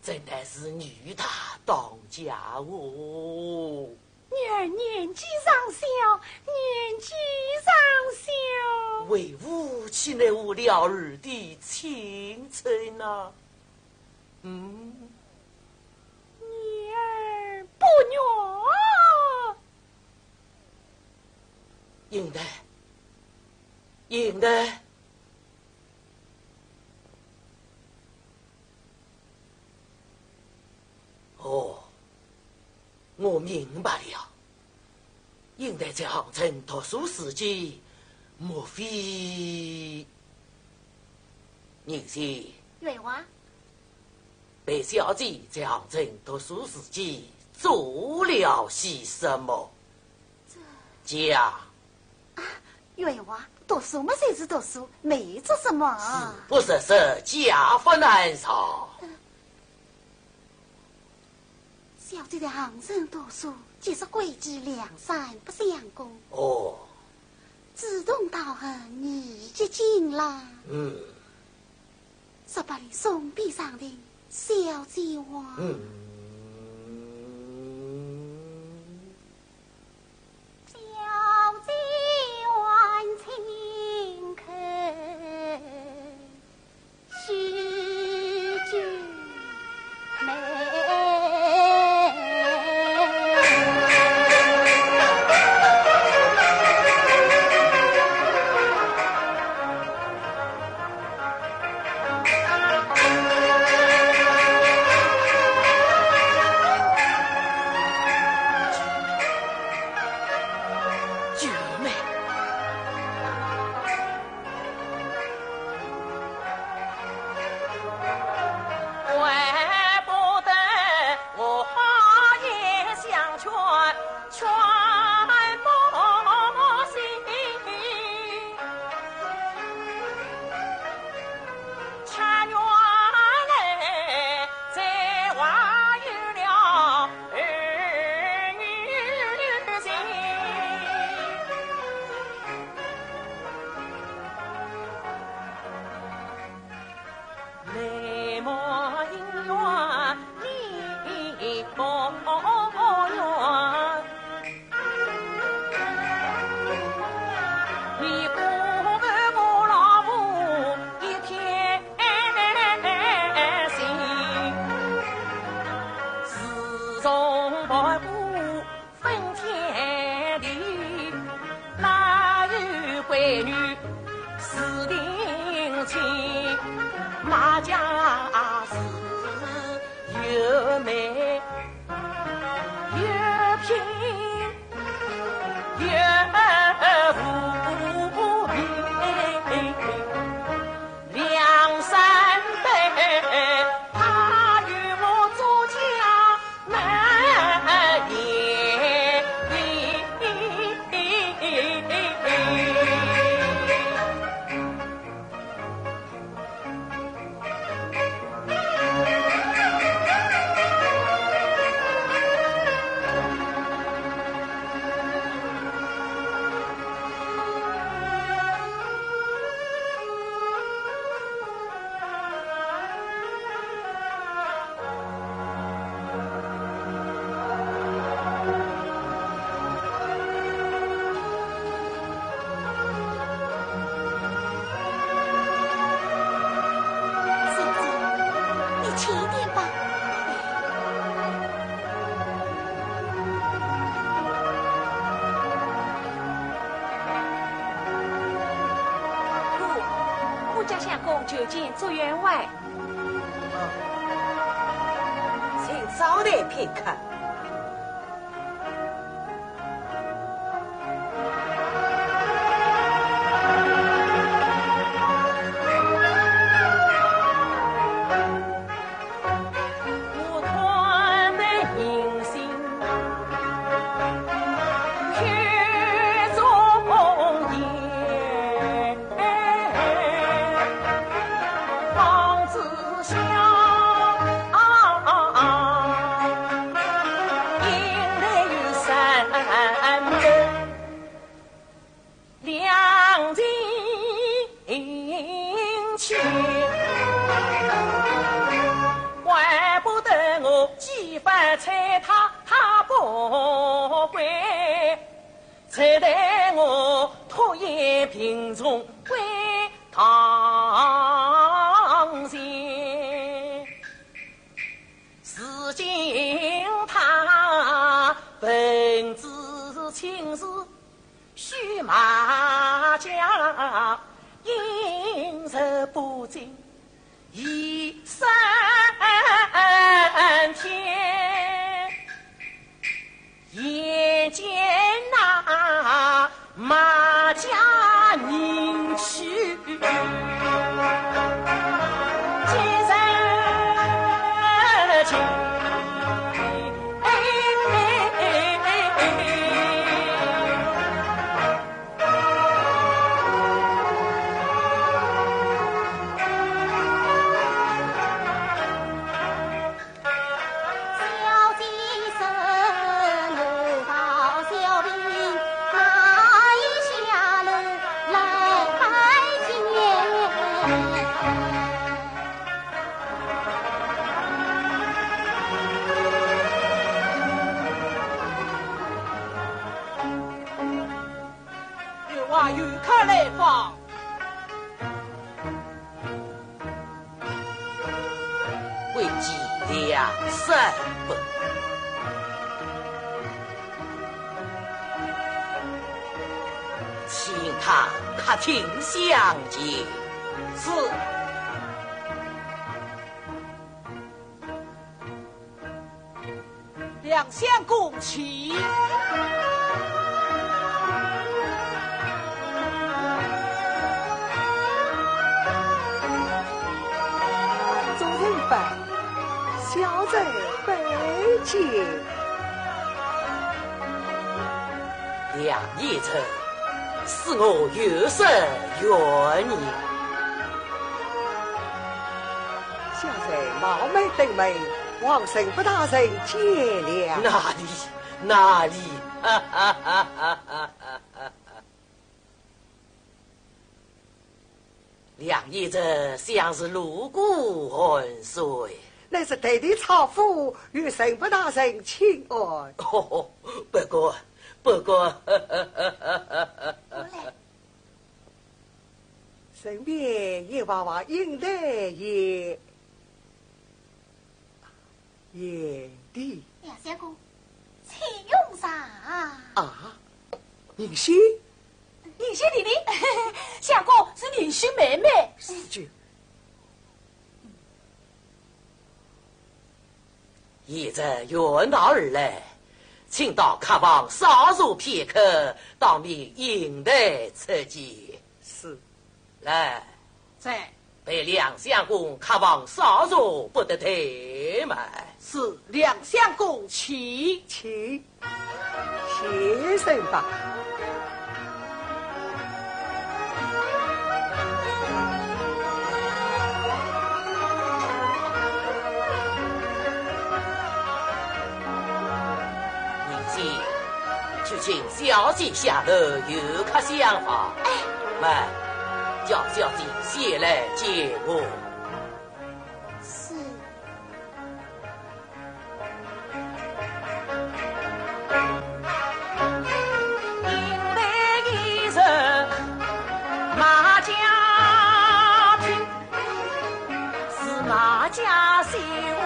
真乃是女大当家哦！女儿年纪尚小，年纪尚小，为吾岂能无了儿的青春呢？女儿不愿。应得。哦，我明白了。应得在杭城读书时期，莫非宁熙员外，贝小姐在杭城读书时期做了些什么？讲。月娃读书嘛，就是读书，没做什么啊。不是家法难上。小姐的行人读书，既是贵之良善，不相公。哦，志同道合，你接近啦。18里松壁上的小姐娃。就近做员外，请稍待片刻。计两三分。请他客厅相见。是。两相共齐。众人拜，小人拜见。梁义成，是我有生冤孽。小人冒昧登门，望神父大人见谅。哪里？梁义成像是路过浑水，那是代替曹府与神父大人请安。哦，不过，身边也娃娃应来也的。梁相公，请用上啊！宁熙，宁熙弟弟，相公是宁熙妹妹。是就。现在远道而来，请到客房稍坐片刻，当面应待出见。是。来，在。被梁相公客房稍坐，不得怠慢。是梁相公请。先生吧。就请小姐下楼有客相访。来，叫小姐先来接我。是。迎来一人马家厅，是马家媳妇，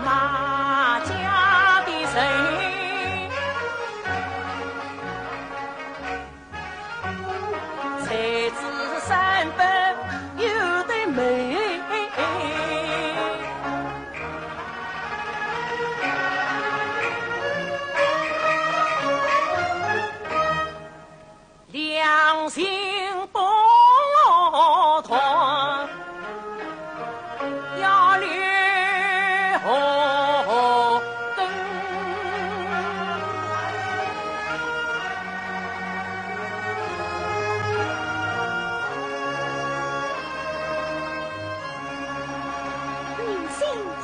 马家的人。三分有的美，良心不团要留根。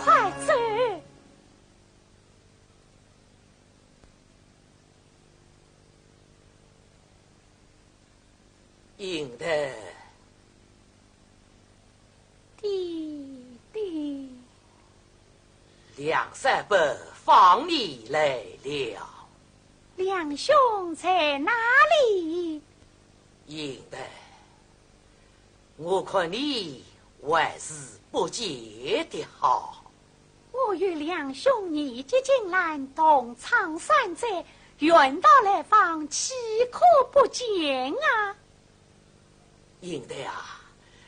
快走！应的弟弟，梁三伯放你来了。梁兄在哪里？应的，我看你还是不见得好。我与梁兄你结金兰同苍山寨，远道来访，岂可不见啊？应的啊，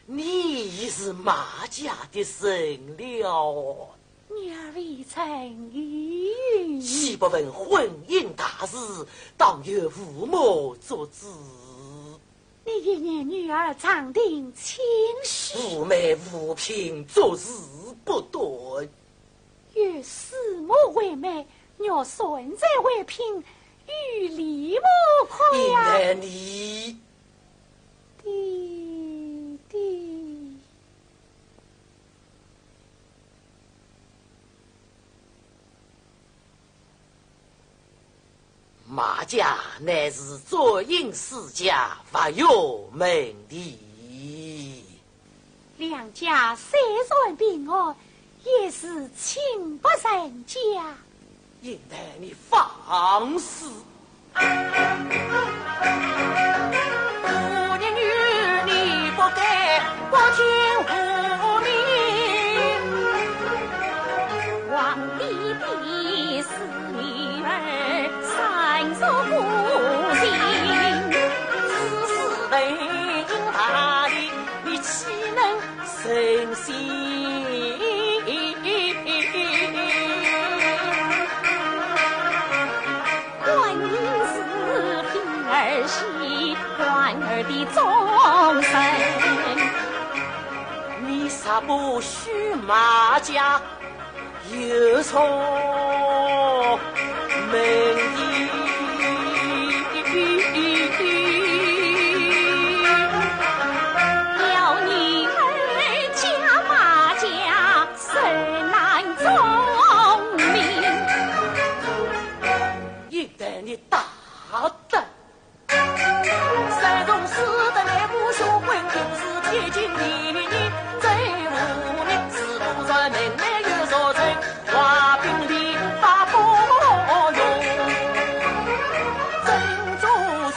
你是马家的神了。女儿未曾依允，岂不问婚姻大事，当由父母做主。你一念女儿长定亲事，父妹无凭，做事不对。与师母为媒，若孙子为聘，与理无亏呀。应得你弟弟，马家乃是左营世家，不有门第。梁家虽然平安，也是亲不人家。应得你放肆！姑娘女，你不该不听父命。心。观音是平儿媳，官儿的终身。你啥不许马家有错门的？了你儿家马家甚难聪明，应得你大胆。三中四的内部学问就是贴近你，最无名是不在门内有所成，花瓶里把不用真做成。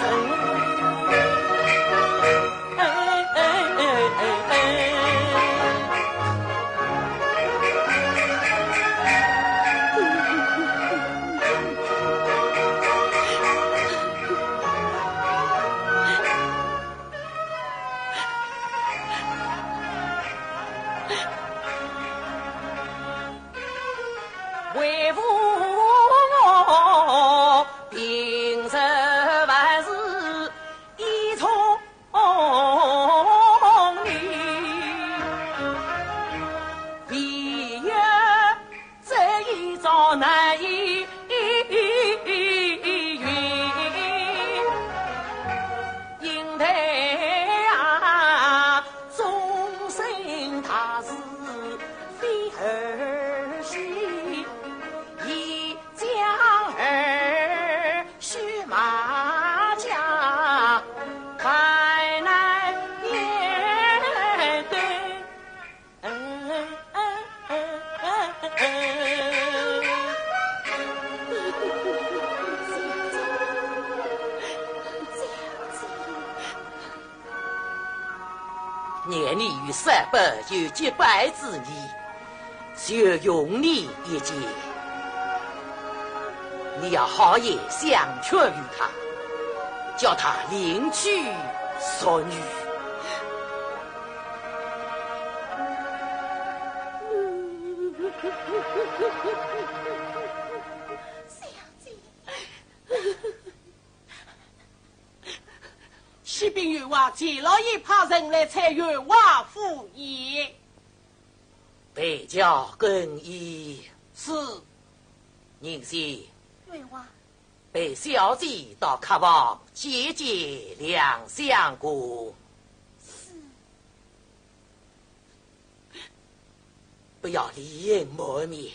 为父我平生万事一从你，唯有这一遭难以圆，因得啊终身他是非儿媳。一将儿须马家，太难面对。年你与300有结拜之意，就用你一结。你要好言相劝于他，叫他领取所女。启禀元王，钱老爷派人来采元王府宴。北郊更衣是。宁熙，元王，被小姐到客房接见两相公。是。不要离隐抹面，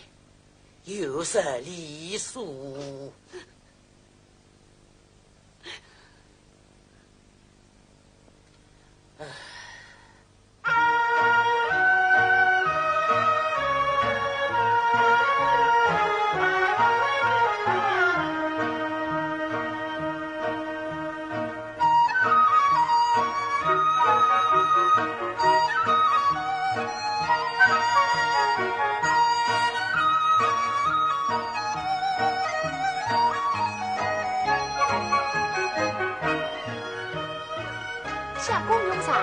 有失礼数。相公用啥？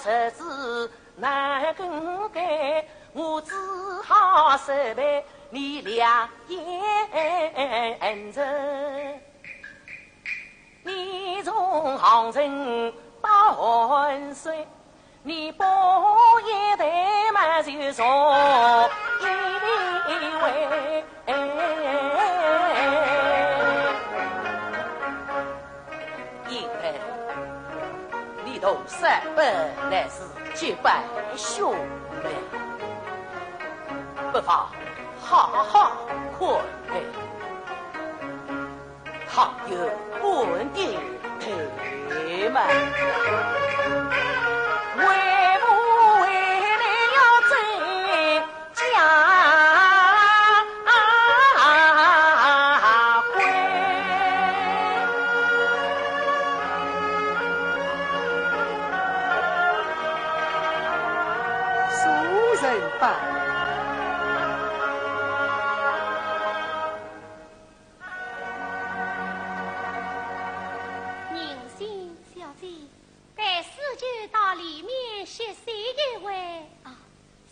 日子难更改，我只好设备你两眼睁，你从杭城到浑水，你包一袋嘛就送一位。因为你同三本来是结拜兄妹，不妨好好宽慰，倘有本地陪伴，为不为你要真家规，俗人办。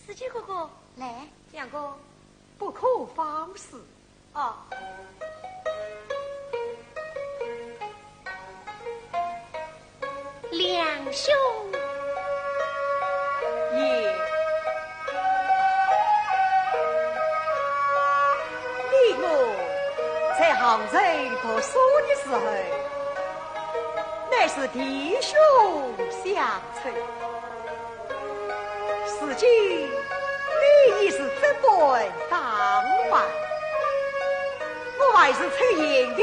司机哥哥，来，相公，不可放肆哦。两兄爷，你我在杭州读书的时候，乃是弟兄相称。如今你已是这般当饭，我还是出言的，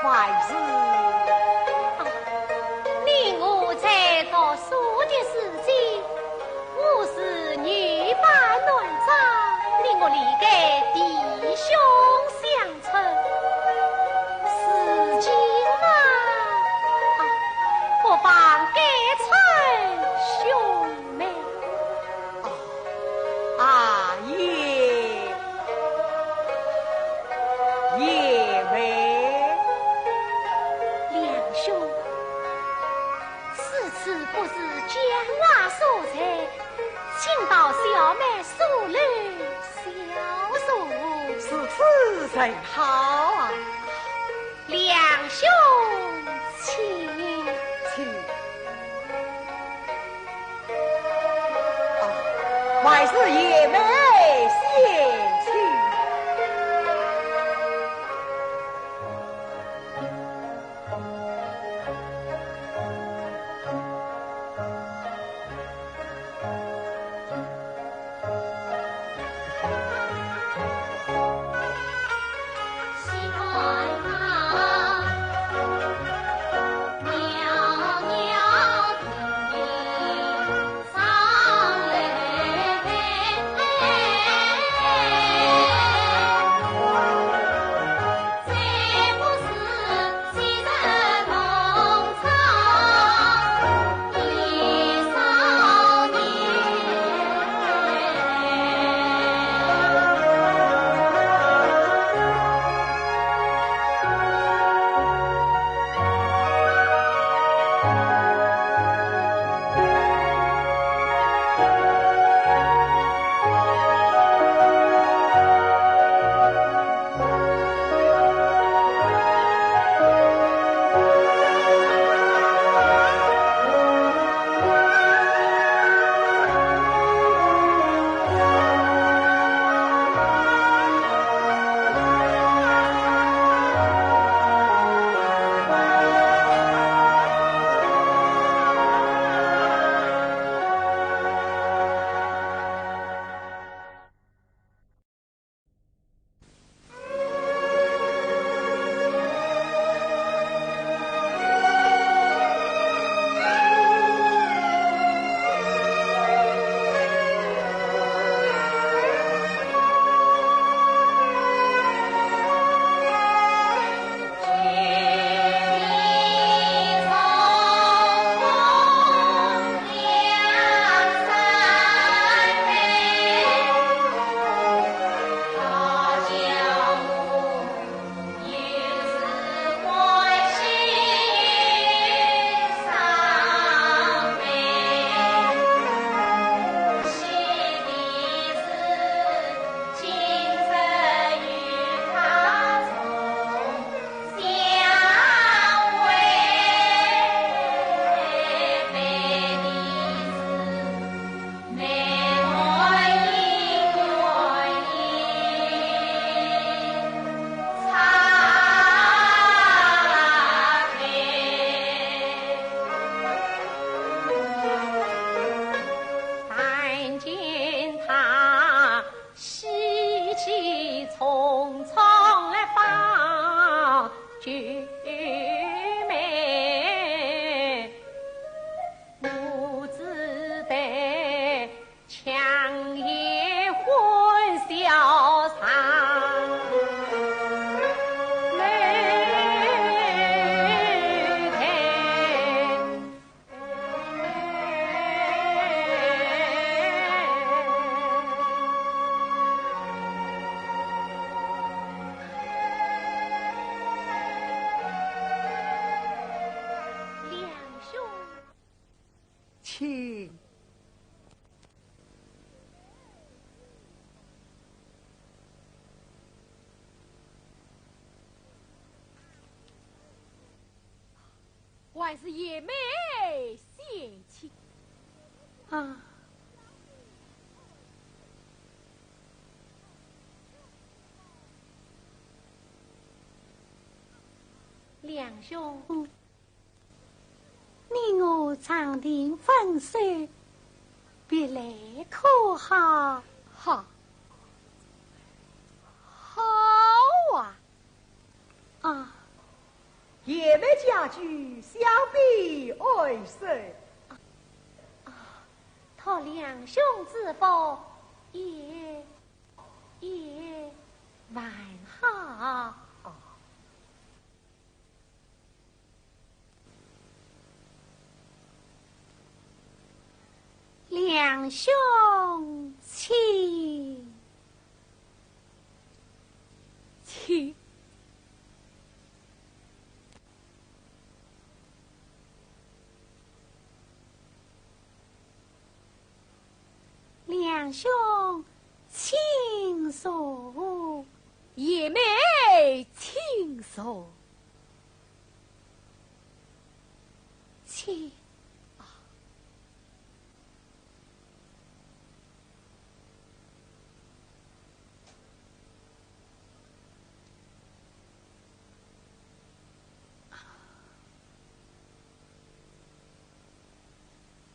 还是你我在读书的时间，我是女扮男装，令我理该弟兄相称。如今不妨改称兄妹。啊爷妹，两兄，此次不是讲话所在，请到小妹所里小坐。是此甚好啊！两兄请。还是爷妹先去。娘娘还是爷妹嫌弃啊。两兄，你我长亭分手，别来可好？好，好啊！啊，爷们家居相比爱谁？他两兄之福也完好。两兄亲，两兄亲属，爷妹亲属，亲。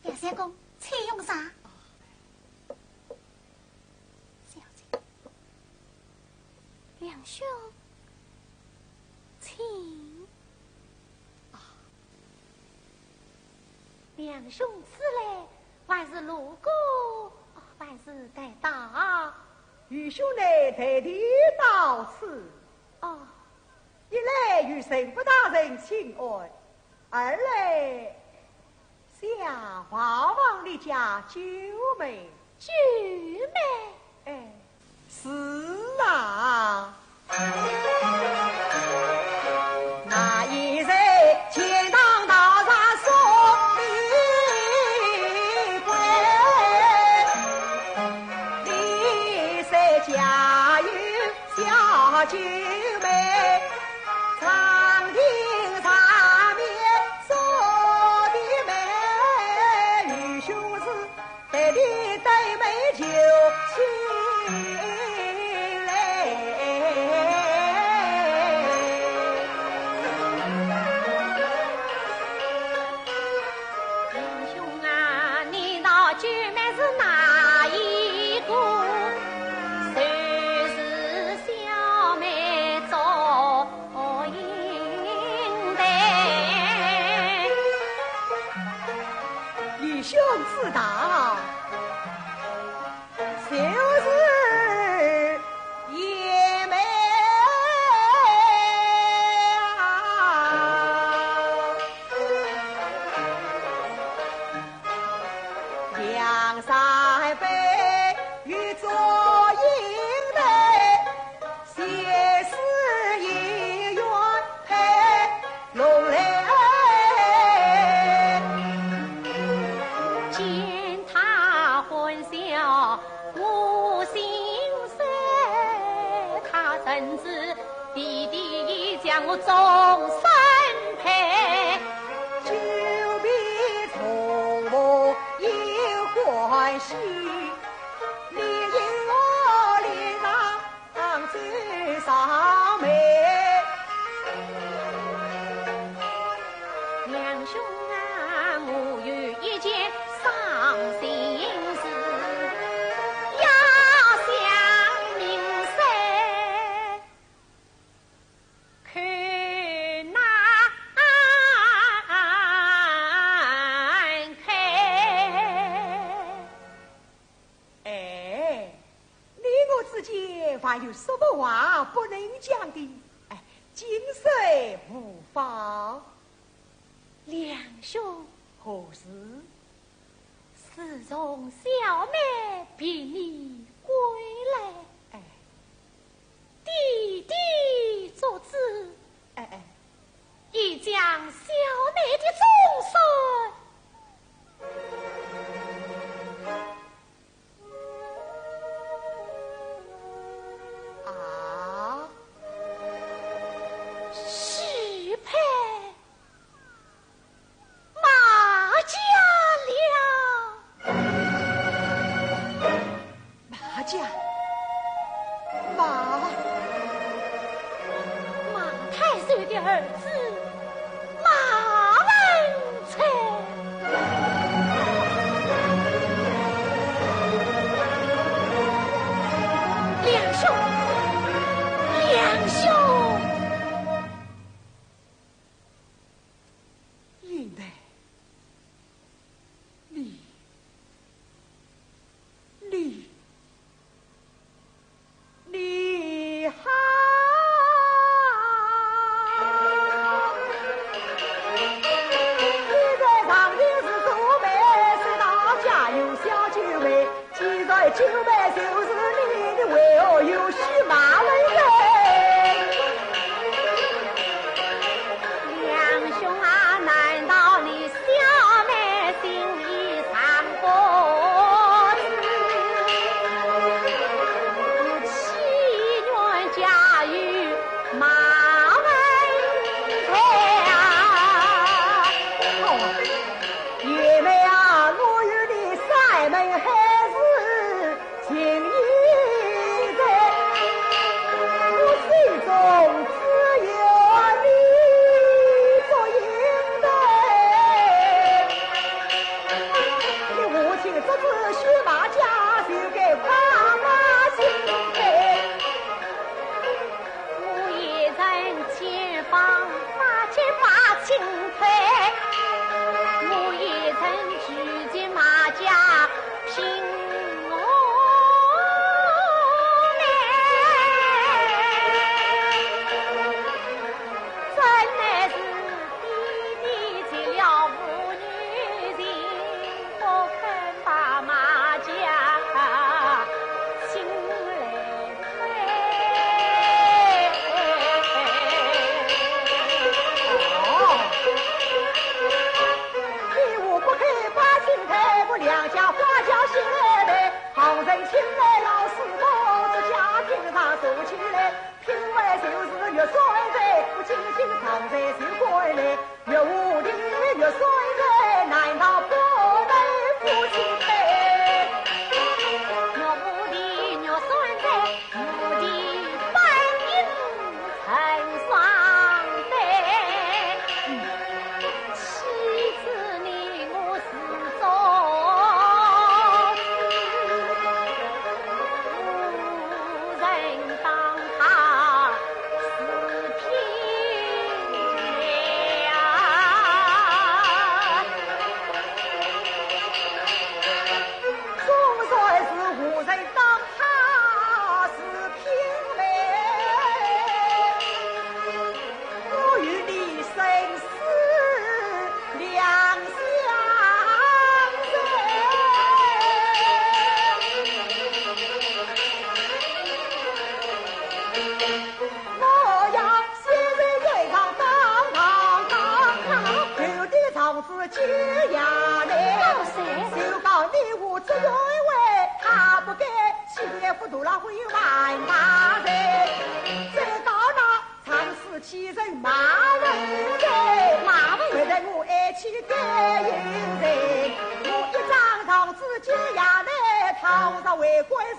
梁相公，请用啥？小姐，两兄，请。两兄此来，还是路过，还是该到？与兄弟特地到此。哦，一来与神不大人请安，二来想望望你家九妹。九妹，哎，是啊。那一日天堂大山送你归，你在家有小九妹，长亭上面坐的美，与兄是带的对美酒亲来。两兄啊，你那九妹是哪一个？就是小妹做应得。与兄知道，就是爷妹梁山伯与祝英台，写诗姻缘配龙来。见他欢笑我心碎，他甚至弟弟将我终身配。久别重逢有欢喜，你引我脸上最上眉。两兄啊，我有一件伤心事，要想明细看难开。哎，你我之间还有什么话不能讲的？哎，今岁无妨。两兄，何事？自从小妹比你归来，哎，弟弟做主，哎，已将小妹的终身啊，许配马太岁的儿子马文才。两兄，两兄，应该你好，你在上京是做媒，谁到家有小九妹，既然九妹就是你，你为何又许马文人？两兄啊，难道你小妹心意上过？官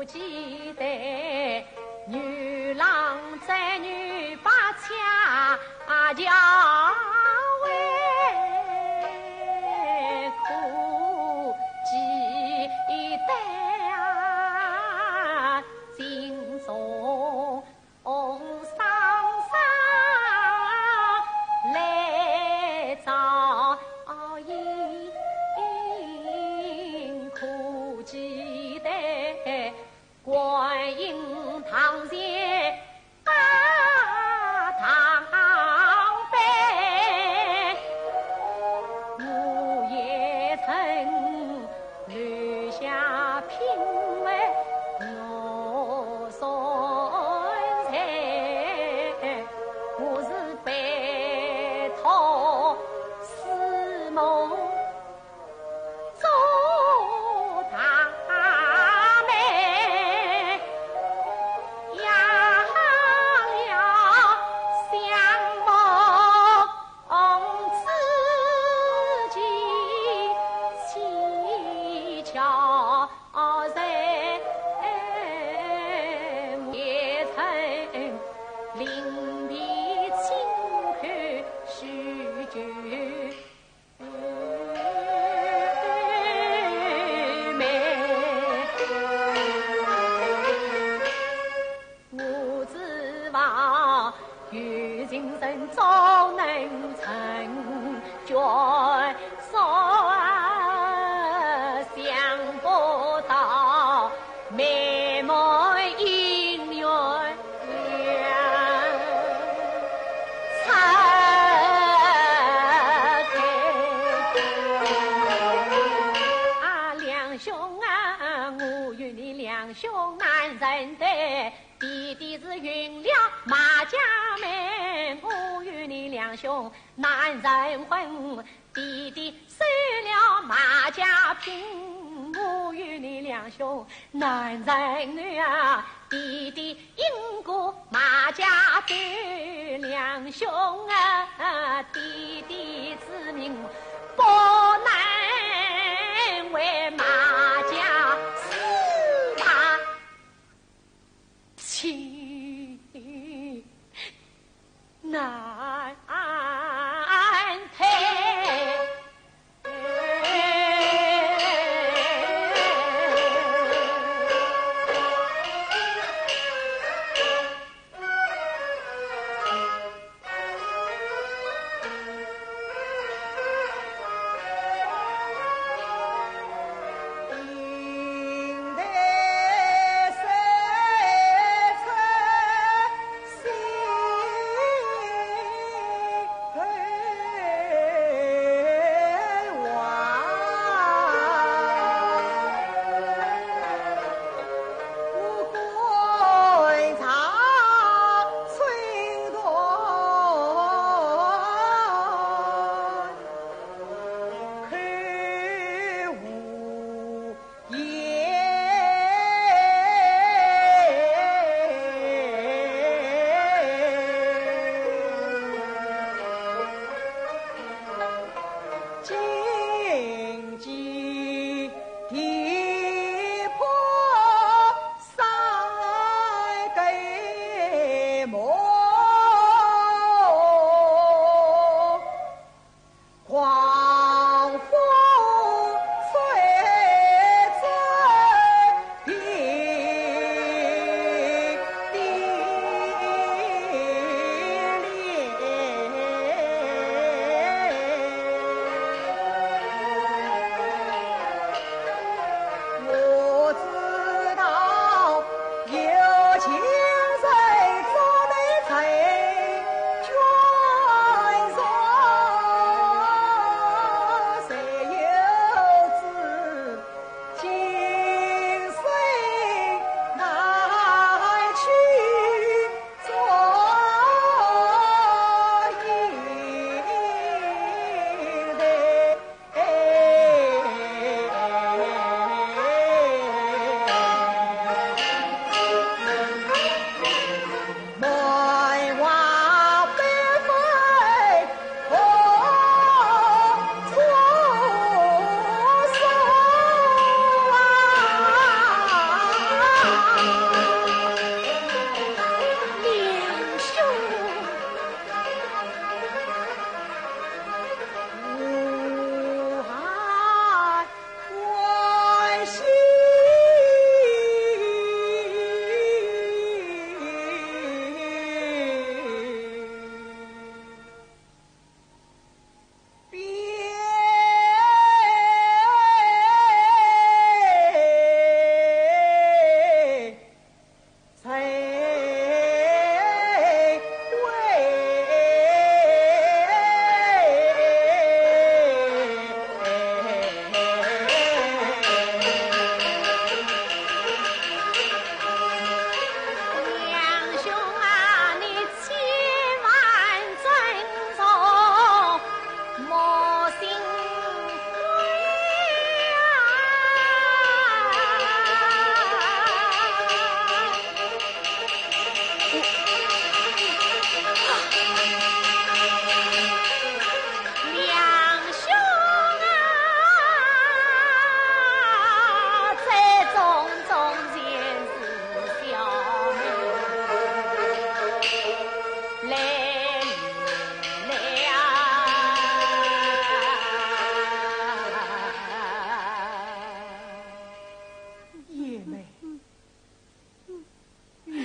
苦记得女郎在女把掐叫为苦记得心中伤伤来照应苦记得观音堂前把堂杯，我也曾留下品味我所在，我是白头似梦做大妹，压了香梦自己蹊跷在也曾临别轻看许久美，我指望有情人早能成眷，少想不到美梦姻缘拆开。两兄啊，我与你两兄难认得，弟弟是云了马家门，我与你两兄难人婚，弟弟收了马家聘，我与你两兄难人女啊，弟弟因过马家走，两兄啊，弟弟之命不能为马家四大亲难配。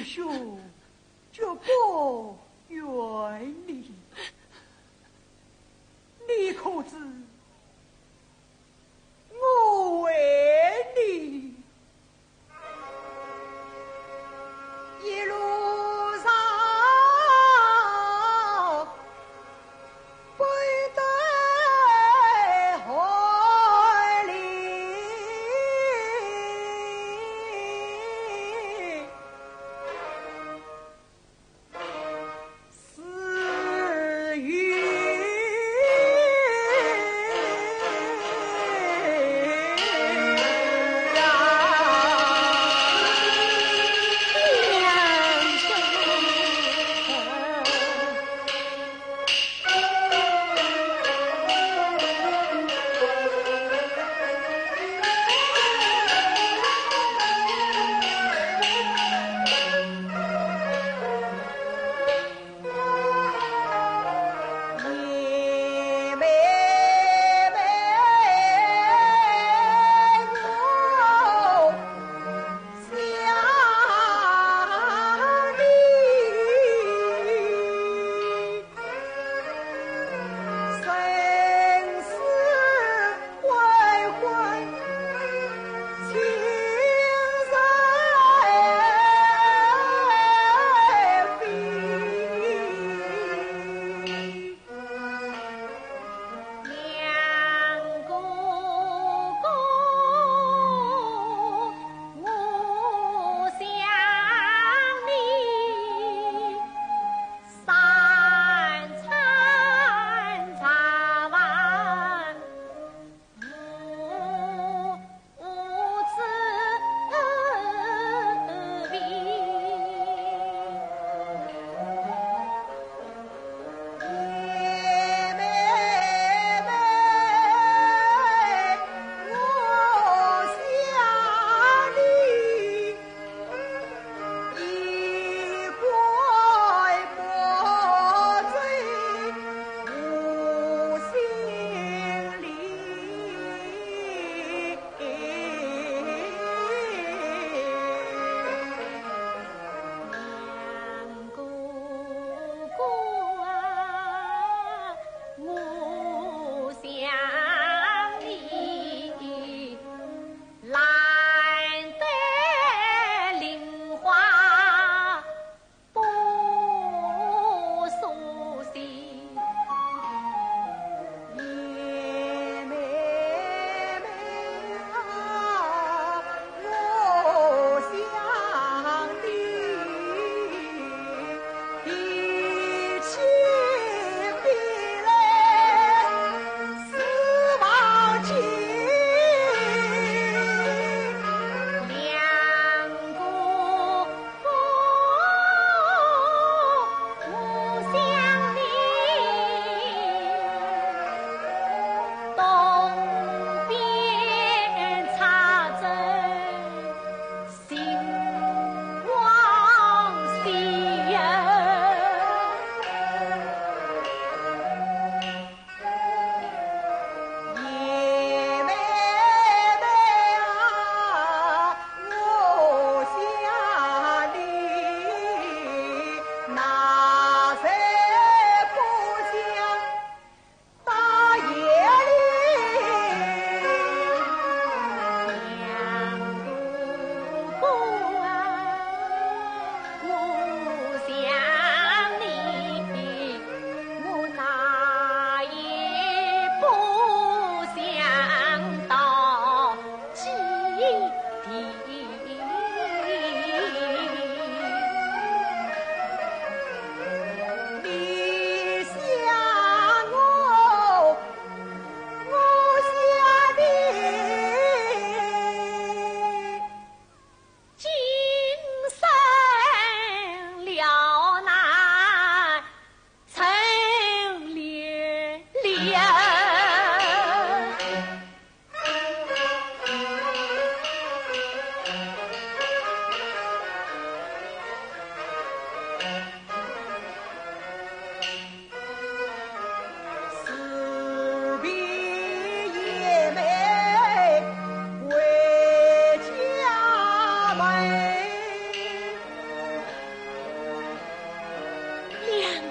兄就不怨你，你可知我为你一路上背对海里，死于两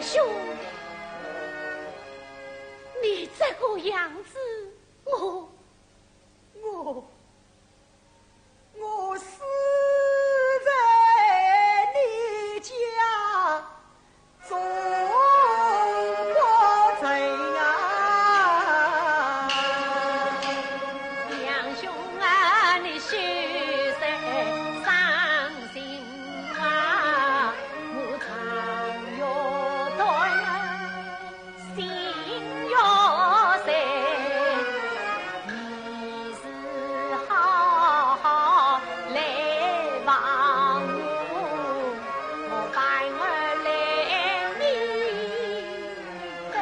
兄，你这个样子，我死在你家，总不怎样。两兄啊，你休得伤心啊，我常要对心要塞，你是好好来望我伴儿来你得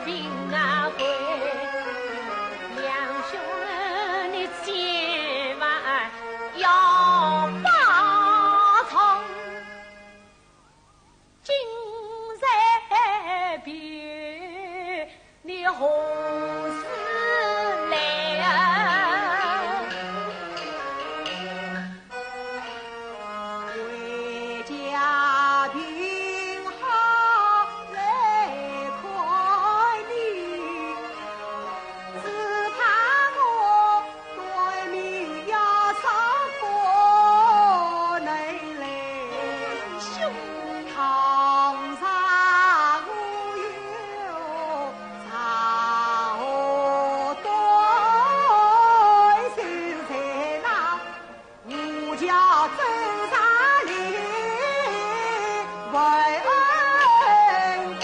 病啊归。两兄儿你千万要把从今日别你何时来啊？回家病好来看你，只怕我对面要上过内来兄，堂上我有茶对手在那，我叫周上林问对。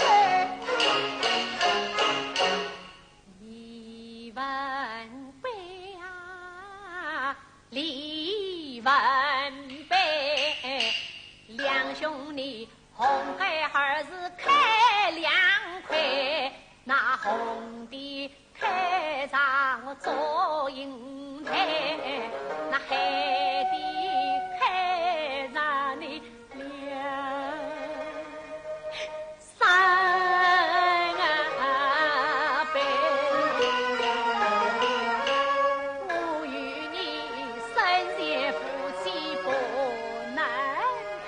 李文碑啊，李文碑，两兄弟红海儿是开两块，那红的开上做银台，那海的开上你两三杯。我与你生前夫妻不能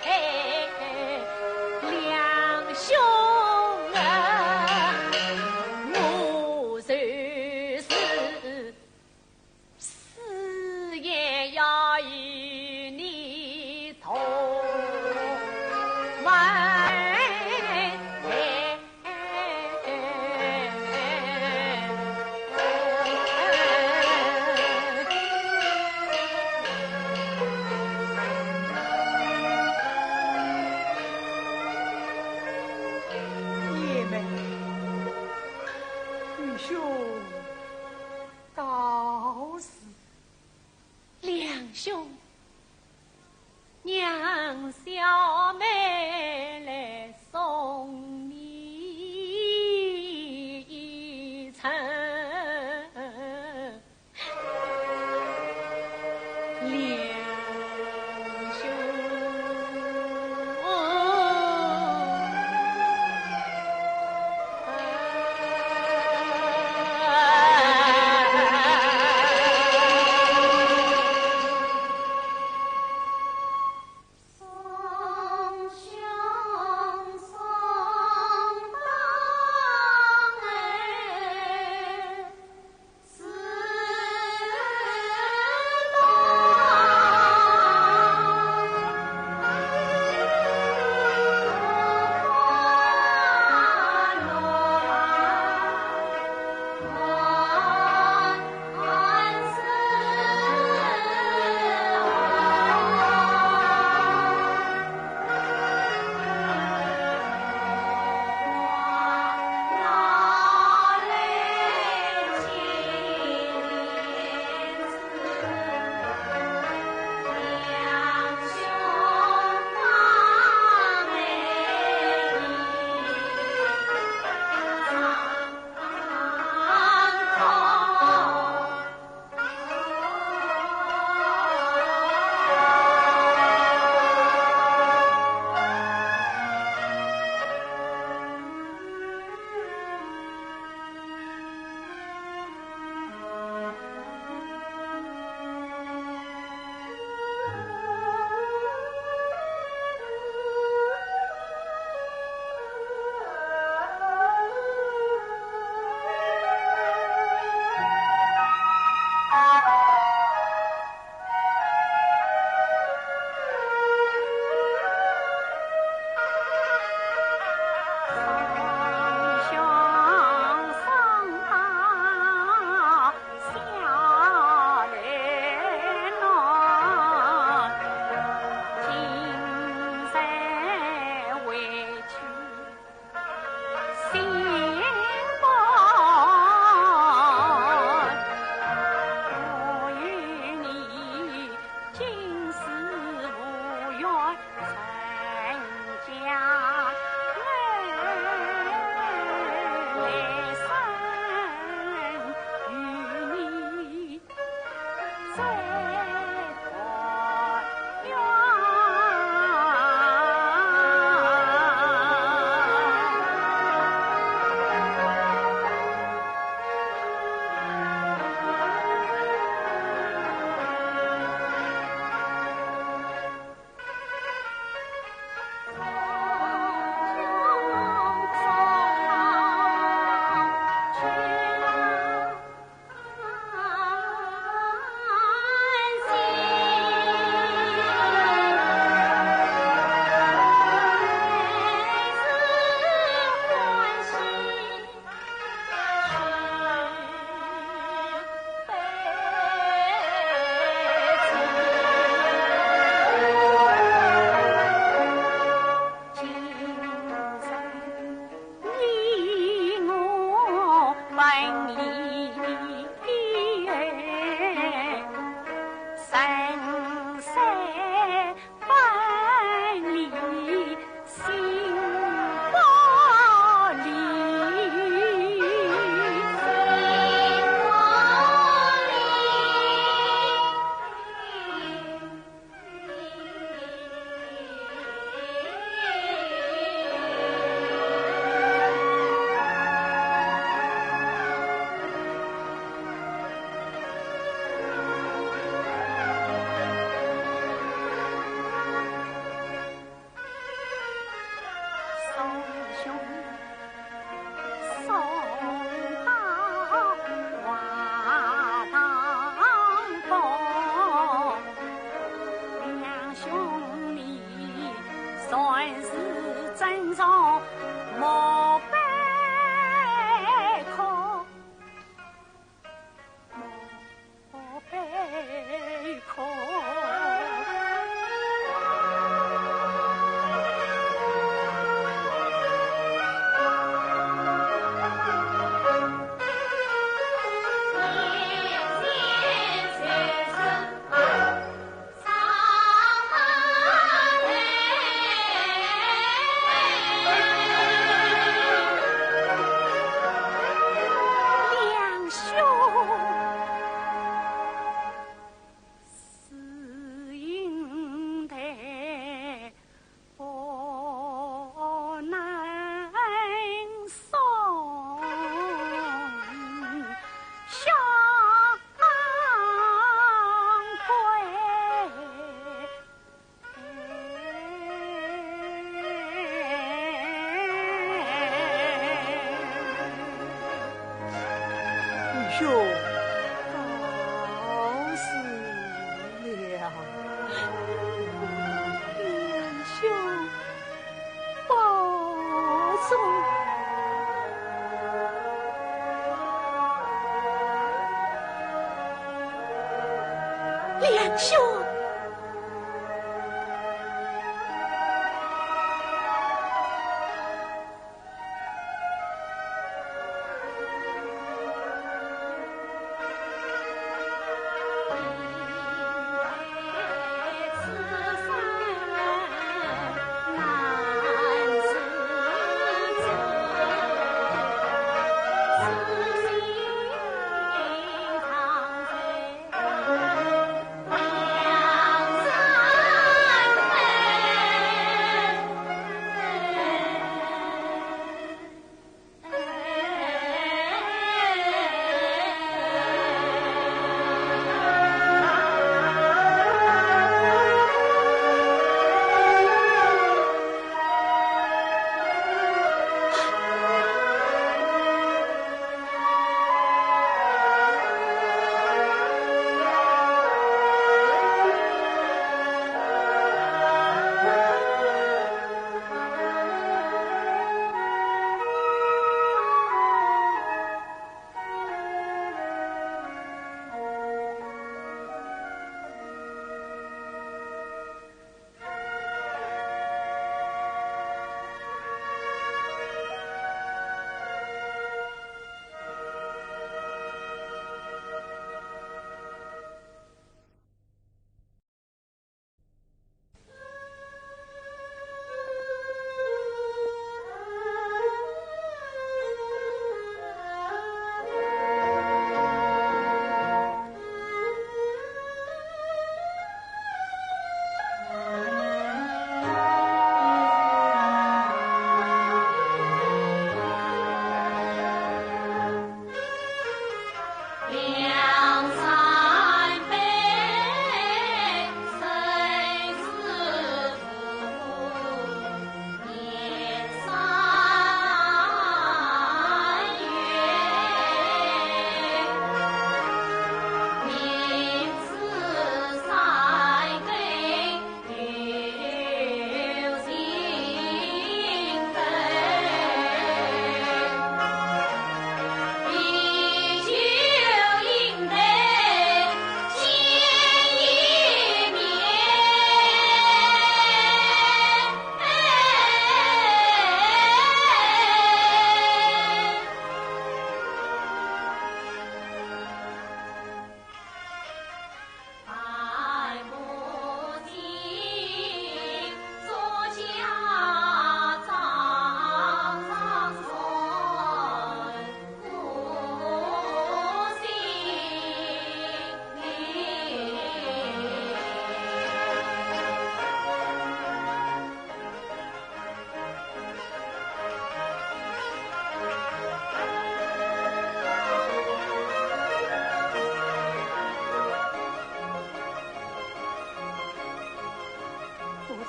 配，两兄啊，我就是死也要与你同完。爷们，愚兄告辞。两兄，娘小妹来送你一程。两兄，送梁兄，此心常随。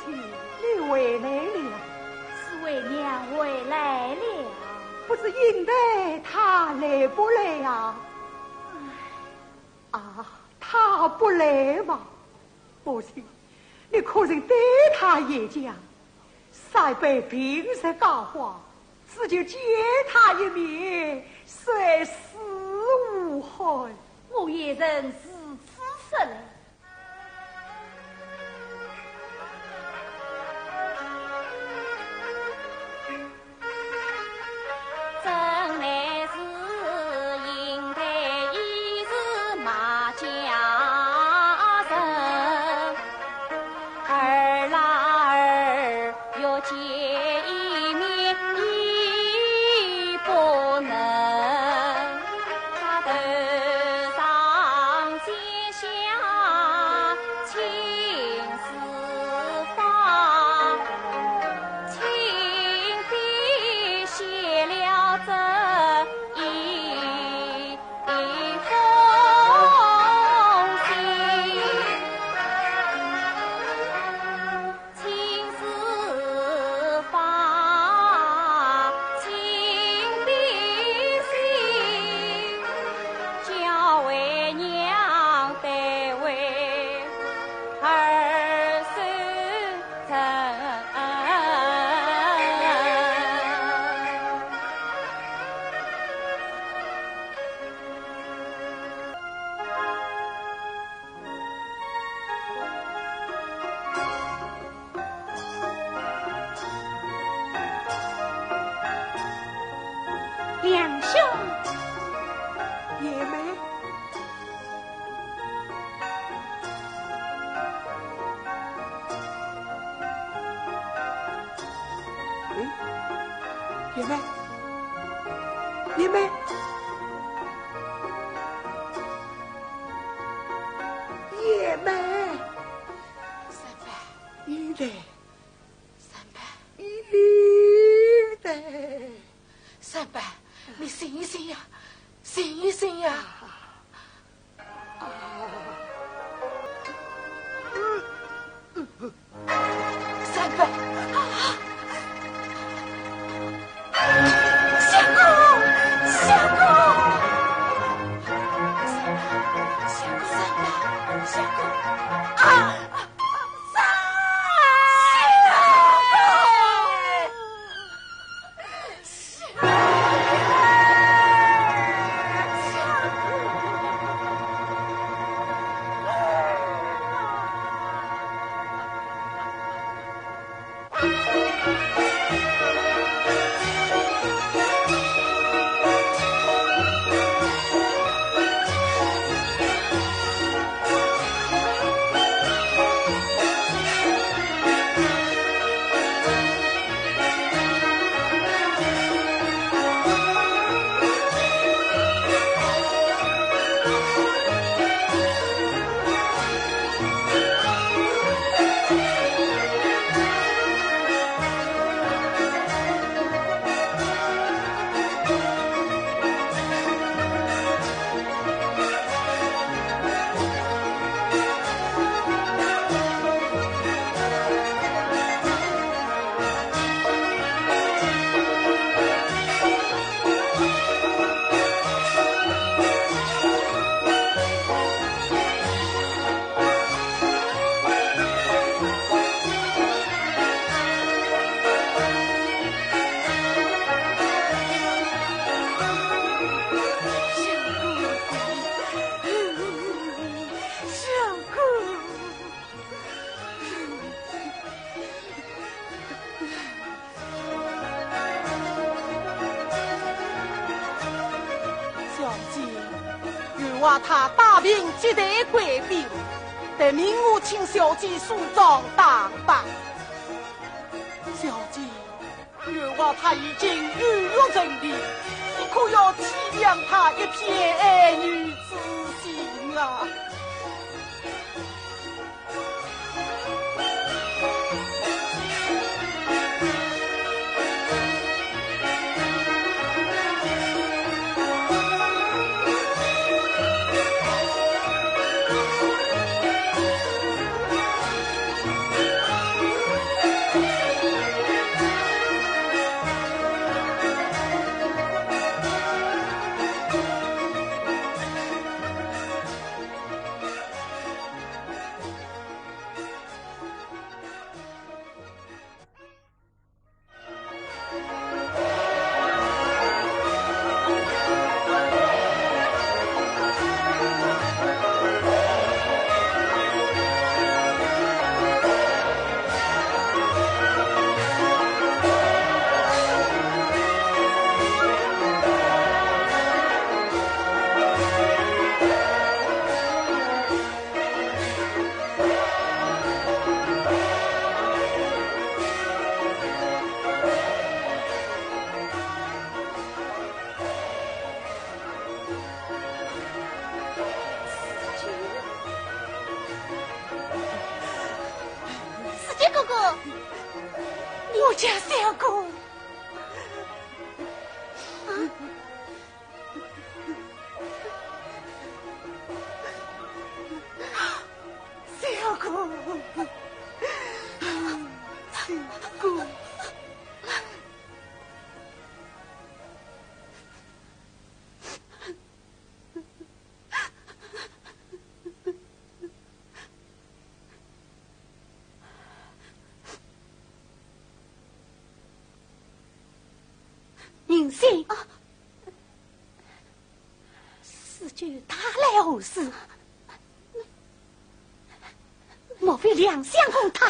亲，你回来了，是为娘回来了，不知应得他来不来呀？他不来嘛？母亲，你可曾对他也讲，三杯平日讲话，只就见他一面，虽死无憾。我也认是此事了。两兄爷们，爷们，爷们，爷们，三伯，你的，三伯，你的，三伯，你醒一醒呀，醒一醒呀！三伯，相公，相公，相公啊！他大名接待贵宾，得命我请小姐梳妆打扮。小姐，原话他已经如约成礼，你可要体谅他一片爱女之心啊！我家小姑。小姑，小姑。宁心，四句他来何事？莫非两相公他？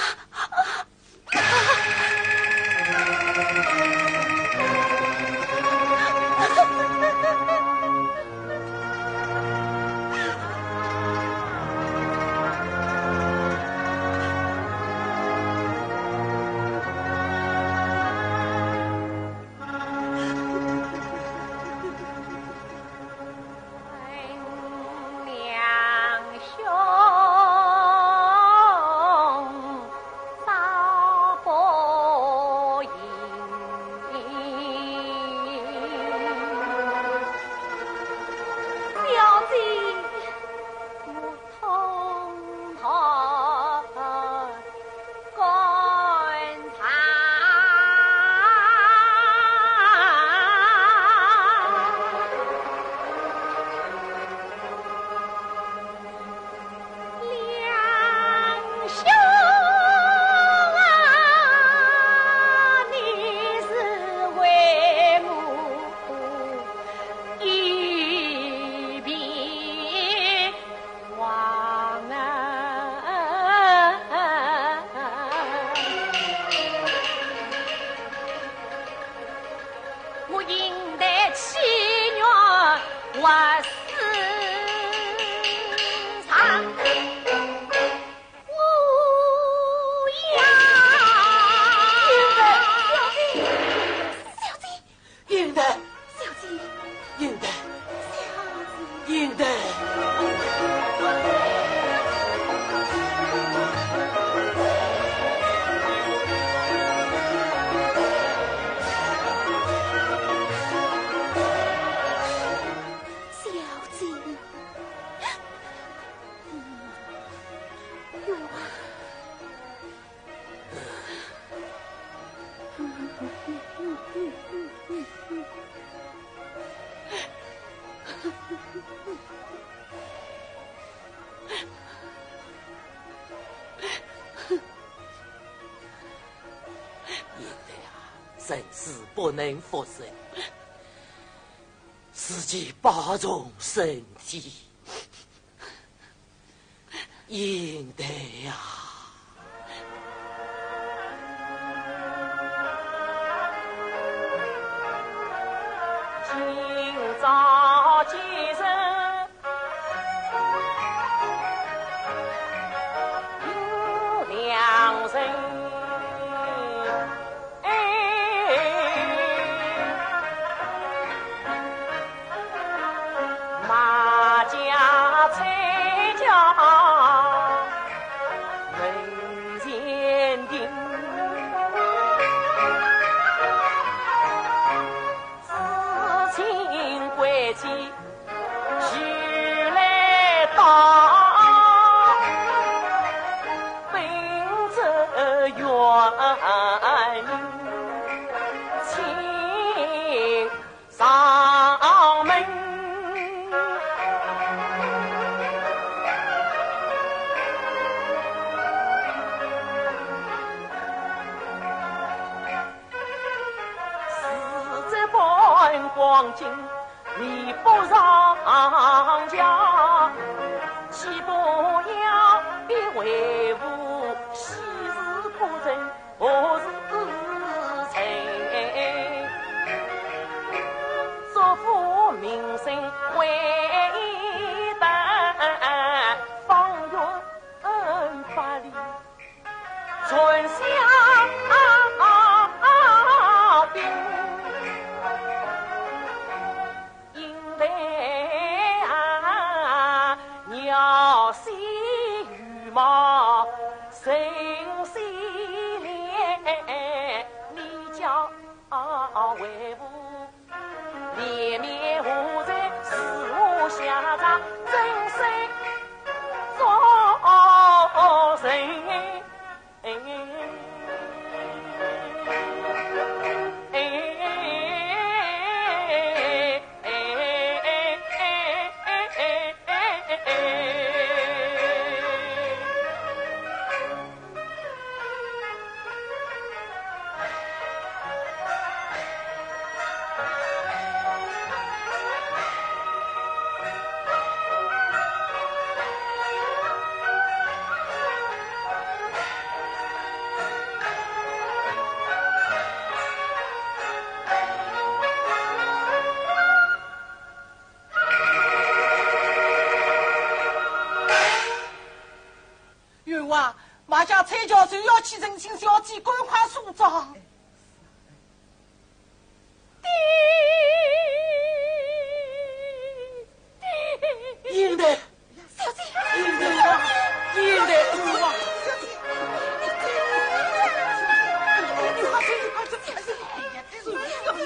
真是不能服谁，自己保重身体，应得呀。今朝今日有良人。光景你不上家，岂不要必为吾昔日故人何时成？祝福名声为等，方圆百里春香冰。鸟戏羽毛就要去人请小姐赶快梳妆。应得，小姐，应得啊，应得啊！你快去，你快去，小姐！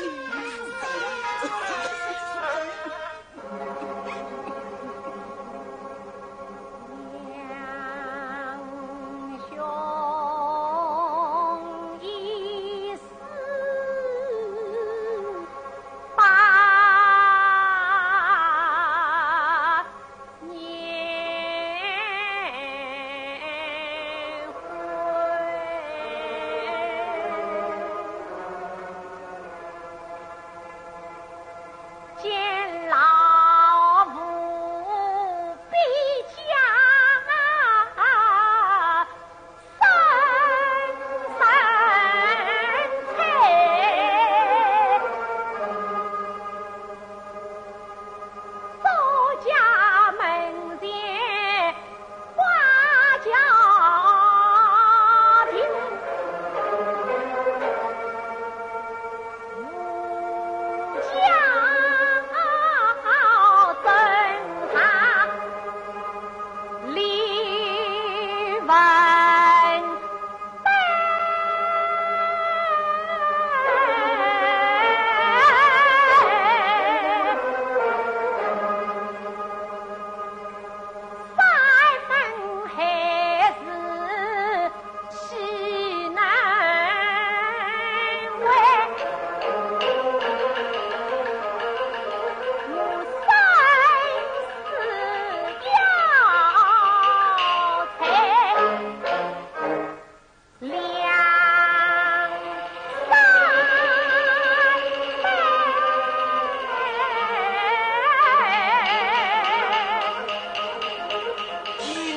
哎呀，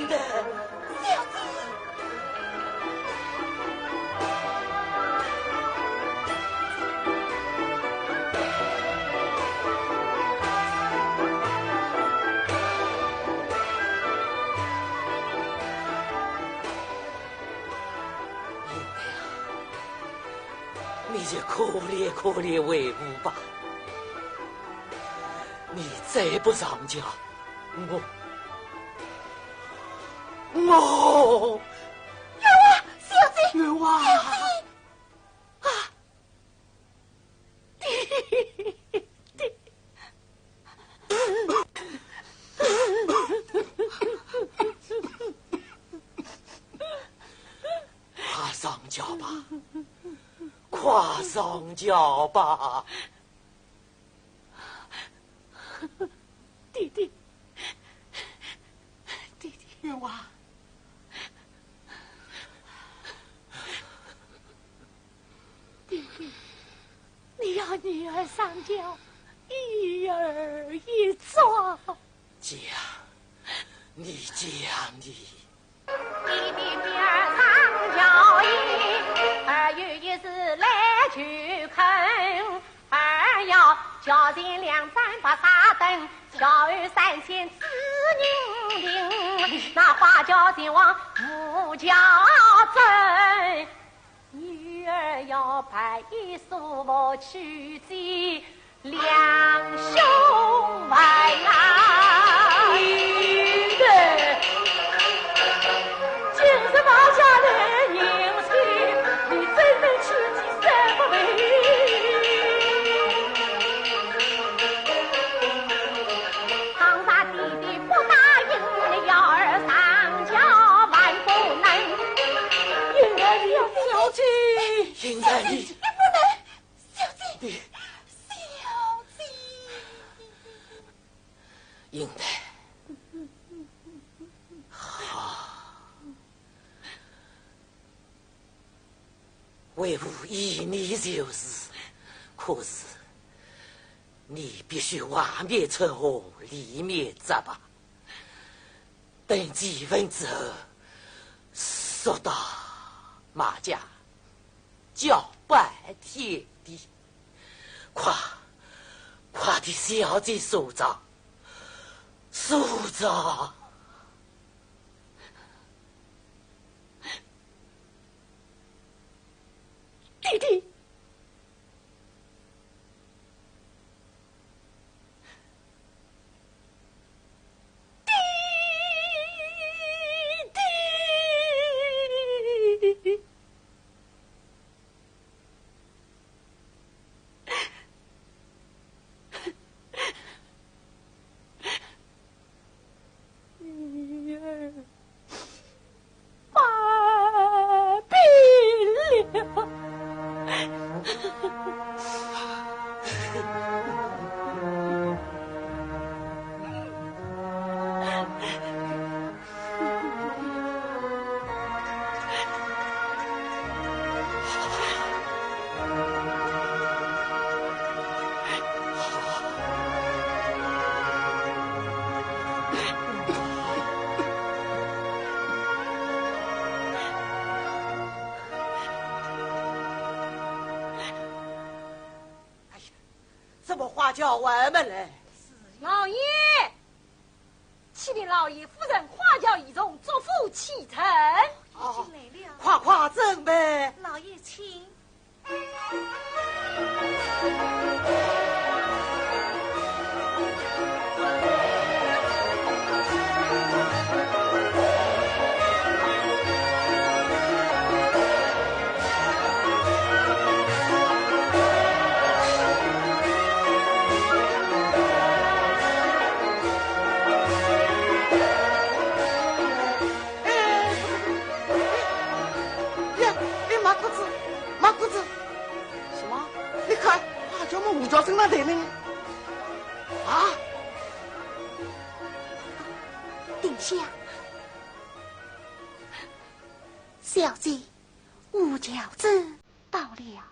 这是你就可怜可怜为母吧，你再不上轿，我冤枉，小姐，冤枉啊！快上轿吧，快上轿吧！弟弟，冤枉！弟弟，你要女儿上轿，一儿一状。讲，你讲你。弟弟女儿上轿衣，儿有一事来求恳，儿要叫前两盏把纱灯，小儿三千子宁定，那花轿前往不叫真，女儿要摆一束我去见两兄妹啊！今日王家人迎亲，你真能去见三不为？唐大弟弟不答应，要儿上轿万不能。因儿你要小姐，应该你也不能，小姐，你小姐，应该。为父依你就是，可是你必须外面穿红，里面扎吧。等几分之后，速到马家叫拜天地，快替小姐梳妆，梳妆。弟弟。什么话叫外门来？老爷，启禀老爷夫人，花轿已中，祝福启程。哦，夸夸正呗。老爷请。胡椒生那得呢？啊！殿下，小姐，吴乔子到了。